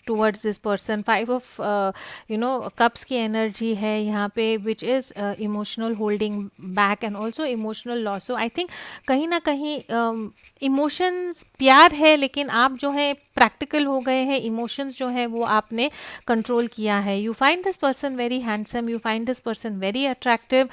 A: towards this person. Five of cups की energy है यहाँ पे, which is emotional holding back and also emotional loss. So I think कहीं ना कहीं इमोशंस प्यार है, लेकिन आप जो है प्रैक्टिकल हो गए हैं, इमोशंस जो है वो आपने कंट्रोल किया है। You find this person very handsome, you find this person very attractive.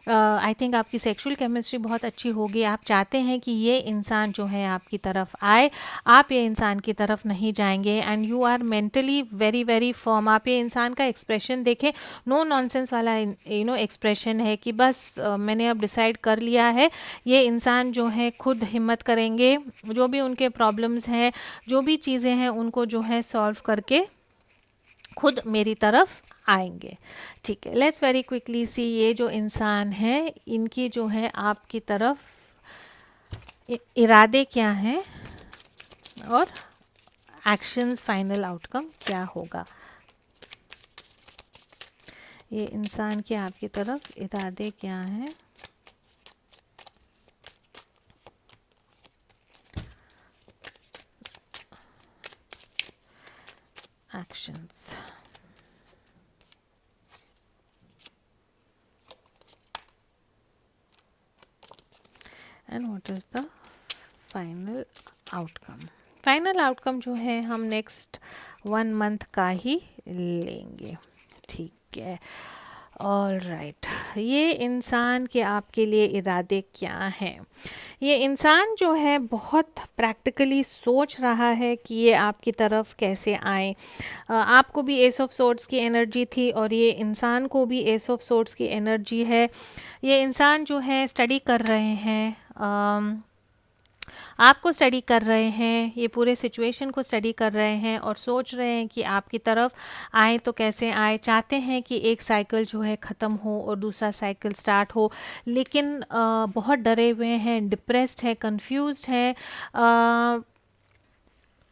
A: I think आपकी सेक्सुअल केमिस्ट्री बहुत अच्छी होगी। आप चाहते हैं कि ये इंसान जो है आपकी तरफ आए, आप ये इंसान की तरफ नहीं जाएंगे, and you are mentally very very firm. आप ये इंसान का एक्सप्रेशन देखें, नो नॉनसेंस वाला एक्सप्रेशन है कि बस मैंने अब डिसाइड कर लिया है, ये इंसान जो है खुद हिम्मत करेंगे, जो भी उनके प्रॉब्लम्स हैं, जो भी चीज़ें हैं, उनको जो है सॉल्व करके खुद मेरी तरफ आएंगे। ठीक है, लेट्स वेरी क्विकली सी ये जो इंसान है, इनकी जो है आपकी तरफ इरादे क्या हैं और एक्शंस, फाइनल आउटकम क्या होगा। ये इंसान के आपकी तरफ इरादे क्या हैं, actions. And what is the final outcome. Final outcome जो है हम नेक्स्ट 1 मंथ का ही लेंगे। ठीक है, ऑल राइट। ये इंसान के आपके लिए इरादे क्या हैं। ये इंसान जो है बहुत प्रैक्टिकली सोच रहा है कि ये आपकी तरफ कैसे आए। आपको भी एस ऑफ सोर्ड्स की एनर्जी थी और ये इंसान को भी एस ऑफ सोर्ड्स की एनर्जी है। ये इंसान जो है स्टडी कर रहे हैं, आपको स्टडी कर रहे हैं, ये पूरे सिचुएशन को स्टडी कर रहे हैं और सोच रहे हैं कि आपकी तरफ आए तो कैसे आए। चाहते हैं कि एक साइकिल जो है ख़त्म हो और दूसरा साइकिल स्टार्ट हो, लेकिन बहुत डरे हुए हैं, डिप्रेस्ड है, कंफ्यूज्ड है।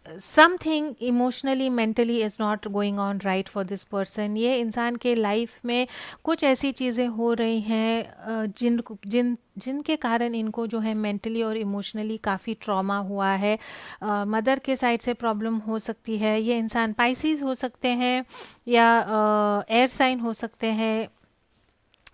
A: Something emotionally mentally is not going on right for this person. ये इंसान के लाइफ में कुछ ऐसी चीज़ें हो रही हैं जिनके कारण इनको जो है मेंटली और इमोशनली काफ़ी ट्रॉमा हुआ है। मदर के साइड से प्रॉब्लम हो सकती है। ये इंसान पाइसिस हो सकते हैं या एयर साइन हो सकते हैं।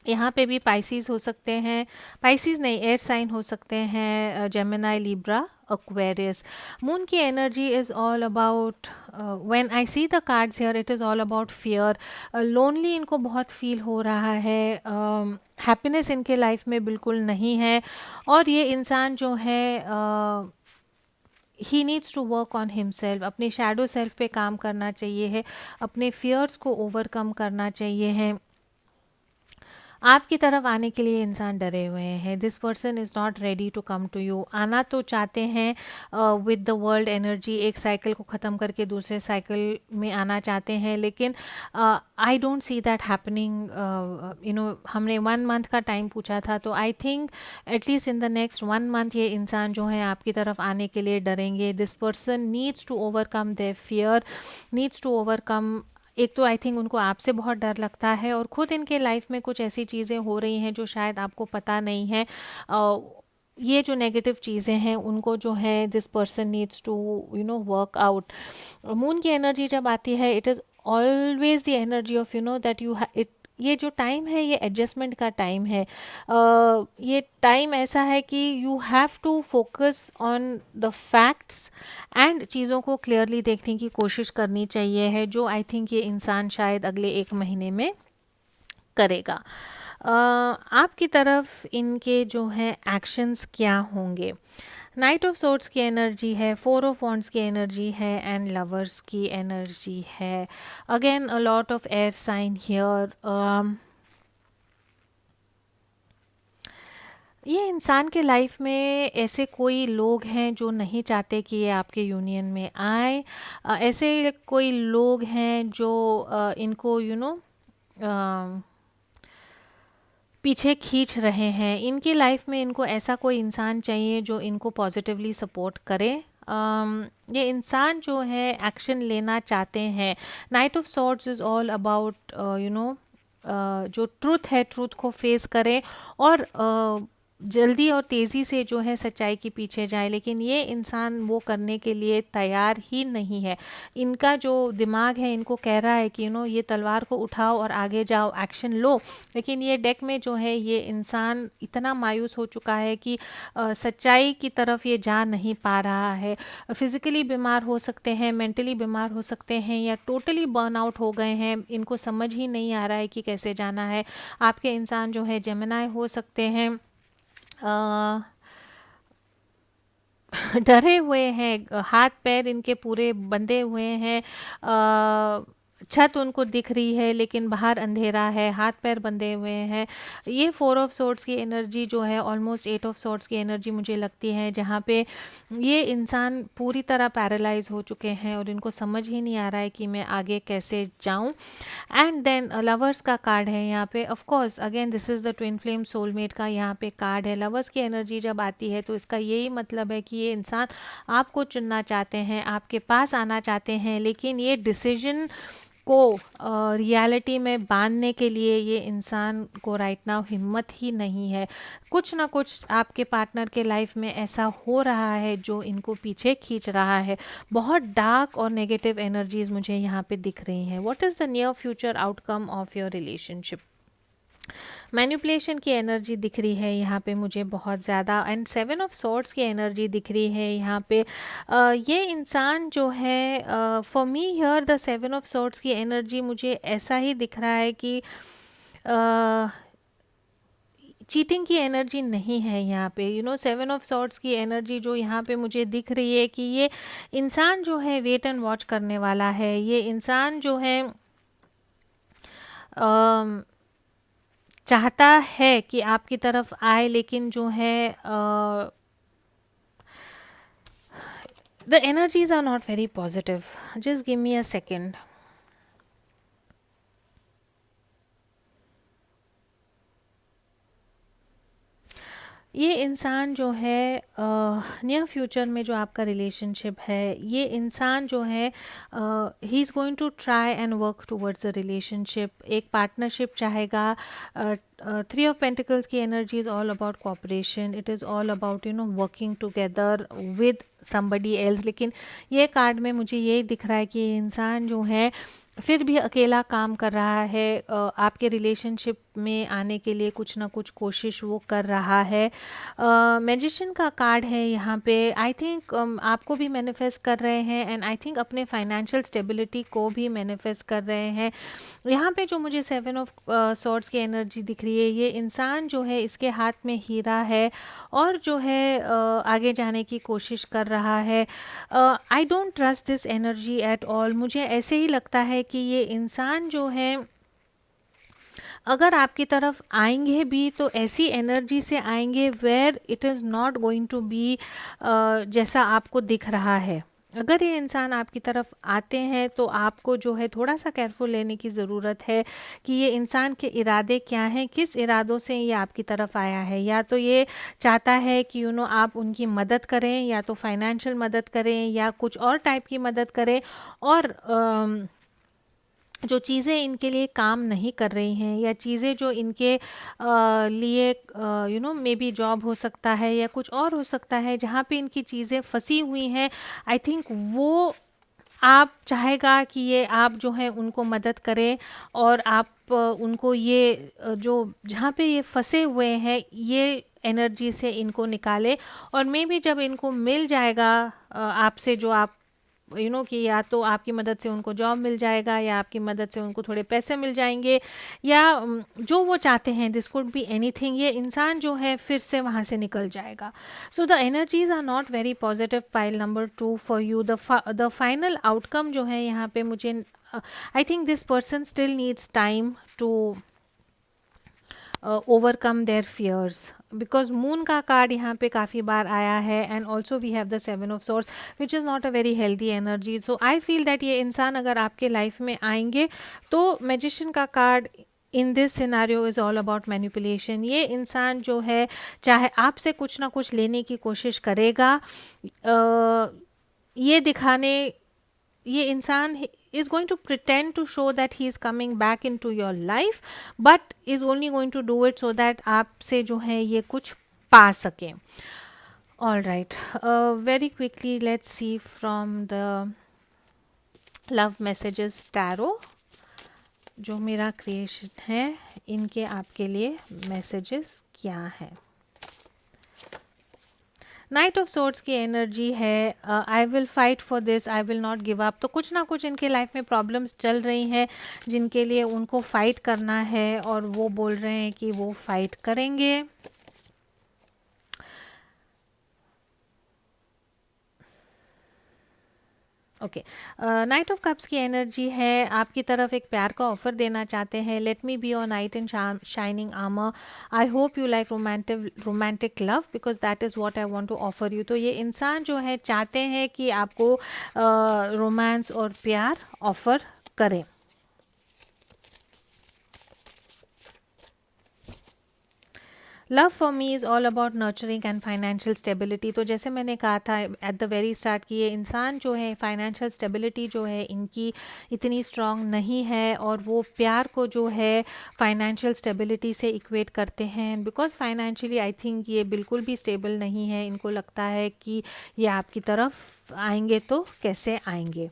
A: यहाँ पे भी पाइसिस हो सकते हैं, पाइसिस नहीं, एयर साइन हो सकते हैं, जेमिनाई, लिब्रा, एक्वेरियस। मून की energy is all about, when I see the cards here, it is all about fear. Lonely इनको बहुत फील हो रहा है, हैप्पीनेस इनके लाइफ में बिल्कुल नहीं है, और ये इंसान जो है he needs to work on himself. अपने शैडो सेल्फ पे काम करना चाहिए है, अपने फियर्स को ओवरकम करना चाहिए है। आपकी तरफ आने के लिए इंसान डरे हुए हैं। This person is not ready to come to you. आना तो चाहते हैं विद द वर्ल्ड एनर्जी, एक साइकिल को ख़त्म करके दूसरे साइकिल में आना चाहते हैं, लेकिन I don't see that happening. हमने 1 मंथ का टाइम पूछा था, तो I think at least in the next 1 month ये इंसान जो है आपकी तरफ आने के लिए डरेंगे। This person needs to overcome their fear, needs to overcome. एक तो आई थिंक उनको आपसे बहुत डर लगता है, और ख़ुद इनके लाइफ में कुछ ऐसी चीज़ें हो रही हैं जो शायद आपको पता नहीं है। ये जो नेगेटिव चीज़ें हैं उनको जो है this person needs to work out. Moon की एनर्जी जब आती है, it is always the energy of that it. ये जो टाइम है ये एडजस्टमेंट का टाइम है। ये टाइम ऐसा है कि you have to focus on the facts and चीज़ों को क्लियरली देखने की कोशिश करनी चाहिए है, जो आई थिंक ये इंसान शायद अगले 1 महीने में करेगा। आपकी तरफ इनके जो है एक्शंस क्या होंगे? नाइट ऑफ सोर्ड्स की एनर्जी है, फोर ऑफ वॉन्ड्स की एनर्जी है एंड लवर्स की एनर्जी है। Again a lot of air sign here. ये इंसान के लाइफ में ऐसे कोई लोग हैं जो नहीं चाहते कि ये आपके यूनियन में आए। ऐसे कोई लोग हैं जो इनको पीछे खींच रहे हैं। इनकी लाइफ में इनको ऐसा कोई इंसान चाहिए जो इनको पॉजिटिवली सपोर्ट करे। ये इंसान जो है एक्शन लेना चाहते हैं। Night of swords is all about जो ट्रूथ है, ट्रूथ को फेस करें और जल्दी और तेज़ी से जो है सच्चाई के पीछे जाए, लेकिन ये इंसान वो करने के लिए तैयार ही नहीं है। इनका जो दिमाग है इनको कह रहा है कि ये तलवार को उठाओ और आगे जाओ, एक्शन लो, लेकिन ये डेक में जो है ये इंसान इतना मायूस हो चुका है कि सच्चाई की तरफ ये जा नहीं पा रहा है। फिज़िकली बीमार हो सकते हैं, मेंटली बीमार हो सकते हैं, या टोटली बर्नआउट हो गए हैं। इनको समझ ही नहीं आ रहा है कि कैसे जाना है। आपके इंसान जो है जेमिनाई हो सकते हैं, डरे हुए हैं, हाथ पैर इनके पूरे बंधे हुए हैं। छत उनको दिख रही है लेकिन बाहर अंधेरा है, हाथ पैर बंधे हुए हैं। ये फोर ऑफ सोर्ड्स की एनर्जी जो है ऑलमोस्ट एट ऑफ सोर्ड्स की एनर्जी मुझे लगती है, जहाँ पे ये इंसान पूरी तरह पैरालाइज हो चुके हैं और इनको समझ ही नहीं आ रहा है कि मैं आगे कैसे जाऊं। एंड देन लवर्स का कार्ड है यहाँ पे। Of course again this is the twin flame soulmate का यहाँ पे कार्ड है। लवर्स की एनर्जी जब आती है तो इसका यही मतलब है कि ये इंसान आपको चुनना चाहते हैं, आपके पास आना चाहते हैं, लेकिन ये डिसीजन को रियलिटी में बांधने के लिए ये इंसान को राइट नाउ हिम्मत ही नहीं है। कुछ ना कुछ आपके पार्टनर के लाइफ में ऐसा हो रहा है जो इनको पीछे खींच रहा है। बहुत डार्क और नेगेटिव एनर्जीज मुझे यहाँ पे दिख रही हैं। What is the near future outcome of your relationship? Manipulation की एनर्जी दिख रही है यहाँ पे मुझे बहुत ज़्यादा, एंड सेवन ऑफ सॉर्ड्स की एनर्जी दिख रही है यहाँ पे। ये इंसान जो है, for me here the seven of swords की एनर्जी मुझे ऐसा ही दिख रहा है कि चीटिंग की एनर्जी नहीं है यहाँ पे। सेवन ऑफ सॉर्ड्स की एनर्जी जो यहाँ पे मुझे दिख रही है कि ये इंसान जो है वेट एंड वॉच करने वाला है। ये इंसान जो है चाहता है कि आपकी तरफ आए, लेकिन जो है the energies are not very positive. Just give me a second. ये इंसान जो है नियर फ्यूचर में जो आपका रिलेशनशिप है, ये इंसान जो है he is going to try and work towards the relationship. एक पार्टनरशिप चाहेगा। थ्री ऑफ पेंटिकल्स की energy is all about cooperation, it is all about working together with somebody else. लेकिन ये कार्ड में मुझे ये दिख रहा है कि ये इंसान जो है फिर भी अकेला काम कर रहा है। आपके रिलेशनशिप में आने के लिए कुछ ना कुछ कोशिश वो कर रहा है। मैजिशियन का कार्ड है यहाँ पे। आई थिंक आपको भी मैनिफेस्ट कर रहे हैं, एंड आई थिंक अपने फाइनेंशियल स्टेबिलिटी को भी मैनिफेस्ट कर रहे हैं। यहाँ पे जो मुझे सेवन ऑफ सॉर्ड्स की एनर्जी दिख रही है, ये इंसान जो है इसके हाथ में हीरा है और जो है आगे जाने की कोशिश कर रहा है। I don't trust this energy at all. मुझे ऐसे ही लगता है कि ये इंसान जो है अगर आपकी तरफ आएंगे भी तो ऐसी एनर्जी से आएंगे where it is not going to be जैसा आपको दिख रहा है। अगर ये इंसान आपकी तरफ आते हैं तो आपको जो है थोड़ा सा केयरफुल लेने की ज़रूरत है कि ये इंसान के इरादे क्या हैं, किस इरादों से ये आपकी तरफ आया है। या तो ये चाहता है कि आप उनकी मदद करें, या तो फाइनेंशियल मदद करें, या कुछ और टाइप की मदद करें, और जो चीज़ें इनके लिए काम नहीं कर रही हैं, या चीज़ें जो इनके लिए मे बी जॉब हो सकता है या कुछ और हो सकता है, जहाँ पे इनकी चीज़ें फंसी हुई हैं, आई थिंक वो आप चाहेगा कि ये आप जो है उनको मदद करें और आप उनको ये जो जहाँ पे ये फंसे हुए हैं ये एनर्जी से इनको निकाले। और मे बी जब इनको मिल जाएगा आपसे जो आप कि या तो आपकी मदद से उनको जॉब मिल जाएगा या आपकी मदद से उनको थोड़े पैसे मिल जाएंगे या जो वो चाहते हैं, दिस कुड बी एनीथिंग, ये इंसान जो है फिर से वहाँ से निकल जाएगा. So the energies are not very positive. Pile number 2 for you. The final outcome जो है यहाँ पे मुझे, I think this person still needs time to overcome their fears, because moon का कार्ड यहाँ पे काफ़ी बार आया है and also we have the 7 of Swords which is not a very healthy energy. So I feel that ये इंसान अगर आपके लाइफ में आएंगे तो मैजिशियन का card in this scenario is all about manipulation. ये इंसान जो है चाहे आपसे कुछ ना कुछ लेने की कोशिश करेगा, ये दिखाने, ये इंसान is going to pretend to show that he is coming back into your life but is only going to do it so that आपसे जो है ये कुछ पा सके. All right, very quickly let's see from the love messages tarot जो मेरा creation है, इनके आपके लिए मैसेजेस क्या है. नाइट ऑफ सोर्ड्स की एनर्जी है, I will fight for this, I will not give up. तो कुछ ना कुछ इनके लाइफ में प्रॉब्लम्स चल रही हैं जिनके लिए उनको फाइट करना है और वो बोल रहे हैं कि वो फाइट करेंगे. ओके, नाइट ऑफ कप्स की एनर्जी है, आपकी तरफ एक प्यार का ऑफर देना चाहते हैं. Let me be your knight in shining armour. I hope you like romantic love because that is what I want to offer you. तो ये इंसान जो है चाहते हैं कि आपको रोमांस और प्यार ऑफर करें. Love for me is all about nurturing and financial stability. तो जैसे मैंने कहा था एट द वेरी स्टार्ट कि ये इंसान जो है फाइनेंशियल स्टेबिलिटी जो है इनकी इतनी स्ट्रॉन्ग नहीं है और वो प्यार को जो है फाइनेंशियल स्टेबिलिटी से इक्वेट करते हैं. बिकॉज फाइनेंशियली आई थिंक ये बिल्कुल भी स्टेबल नहीं है. इनको लगता है कि ये आपकी तरफ आएंगे तो कैसे आएंगे.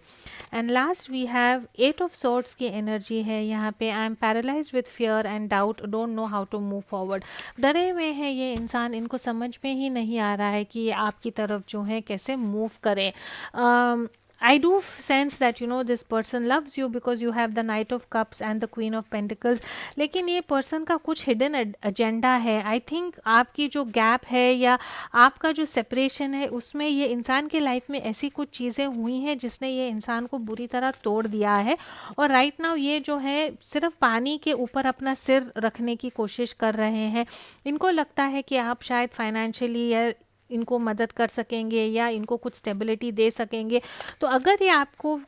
A: And last we have 8 of Swords की एनर्जी है यहाँ पे. I am paralyse with fear and doubt, don't know how to move forward. डरे हुए हैं ये इंसान, इनको समझ में ही नहीं आ रहा है कि ये आपकी तरफ जो है कैसे मूव करें. I do sense that this person loves you because you have the Knight of Cups and the Queen of Pentacles. लेकिन ये पर्सन का कुछ हिडन एजेंडा है. आई थिंक आपकी जो गैप है या आपका जो सेपरेशन है उसमें ये इंसान के लाइफ में ऐसी कुछ चीज़ें हुई हैं जिसने ये इंसान को बुरी तरह तोड़ दिया है. और राइट नाउ ये जो है सिर्फ पानी के ऊपर अपना सिर रखने की कोशिश कर रहे हैं. इनको लगता है कि आप शायद फाइनेंशियली या इनको मदद कर सकेंगे या इनको कुछ स्टेबिलिटी दे सकेंगे. तो अगर ये आपको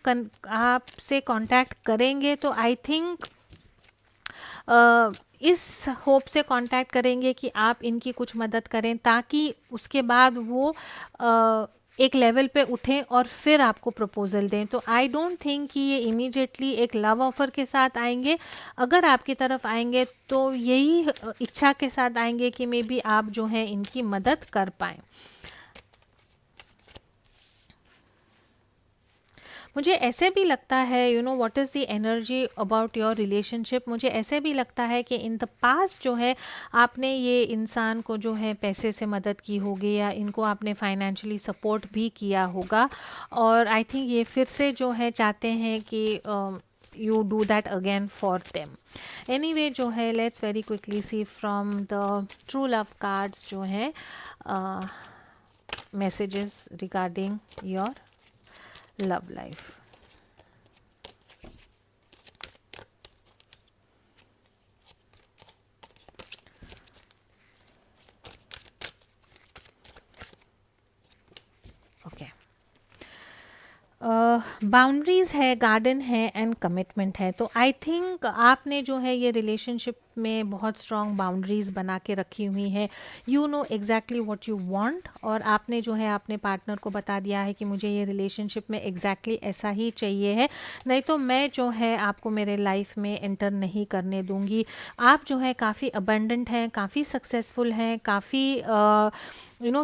A: आपसे कांटेक्ट करेंगे तो आई थिंक इस होप से कांटेक्ट करेंगे कि आप इनकी कुछ मदद करें ताकि उसके बाद वो एक लेवल पे उठें और फिर आपको प्रपोजल दें. तो आई डोंट थिंक कि ये इमीडिएटली एक लव ऑफर के साथ आएंगे. अगर आपकी तरफ आएंगे तो यही इच्छा के साथ आएंगे कि मे बी आप जो है इनकी मदद कर पाएँ. मुझे ऐसे भी लगता है what is the energy about your relationship. मुझे ऐसे भी लगता है कि इन द पास्ट जो है आपने ये इंसान को जो है पैसे से मदद की होगी या इनको आपने फाइनेंशियली सपोर्ट भी किया होगा. और आई थिंक ये फिर से जो है चाहते हैं कि you do that again for them. Anyway जो है let's very quickly see from the true love cards जो है messages regarding your love life. Okay. Boundaries है, गार्डन है एंड कमिटमेंट है. तो आई थिंक आपने जो है ये रिलेशनशिप में बहुत स्ट्रॉन्ग बाउंड्रीज बना के रखी हुई है. You know exactly what you want और आपने जो है अपने पार्टनर को बता दिया है कि मुझे ये रिलेशनशिप में एग्जैक्टली ऐसा ही चाहिए है, नहीं तो मैं जो है आपको मेरे लाइफ में एंटर नहीं करने दूंगी. आप जो है काफ़ी अबंडेंट हैं, काफ़ी सक्सेसफुल हैं, काफ़ी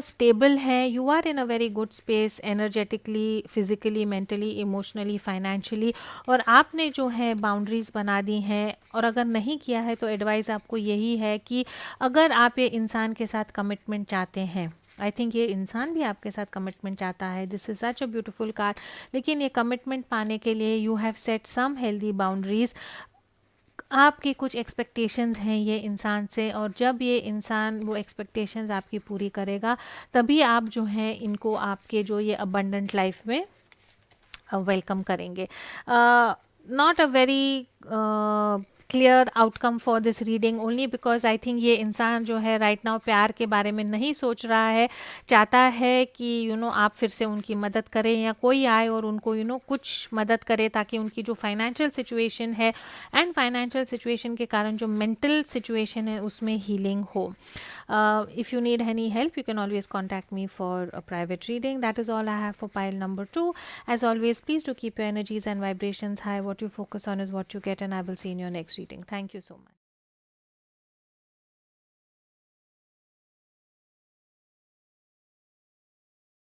A: स्टेबल है. You are in a very good space energetically, physically, mentally, emotionally, financially. और आपने जो है बाउंड्रीज बना दी हैं. और अगर नहीं किया है तो एडवाइस आपको यही है कि अगर आप ये इंसान के साथ कमिटमेंट चाहते हैं, आई थिंक ये इंसान भी आपके साथ कमिटमेंट चाहता है. This is such a beautiful card. लेकिन ये कमिटमेंट पाने के लिए you have set some healthy boundaries. आपकी कुछ एक्सपेक्टेशंस हैं ये इंसान से, और जब ये इंसान वो एक्सपेक्टेशंस आपकी पूरी करेगा तभी आप जो हैं इनको आपके जो ये अबंडेंट लाइफ में वेलकम करेंगे. Not a very clear outcome for this reading, only because I think ये इंसान जो है राइट नाउ प्यार के बारे में नहीं सोच रहा है. चाहता है कि आप फिर से उनकी मदद करें या कोई आए और उनको कुछ मदद करे, ताकि उनकी जो फाइनेंशियल सिचुएशन है एंड फाइनेंशियल सिचुएशन के कारण जो मेंटल सिचुएशन है उसमें हीलिंग हो. If you need any help, you can always contact me for a private reading. That is all I have for pile number 2. As always, please do keep your energies and vibrations high. What you focus on is what you get, and I will see you in your next reading. Thank you so much.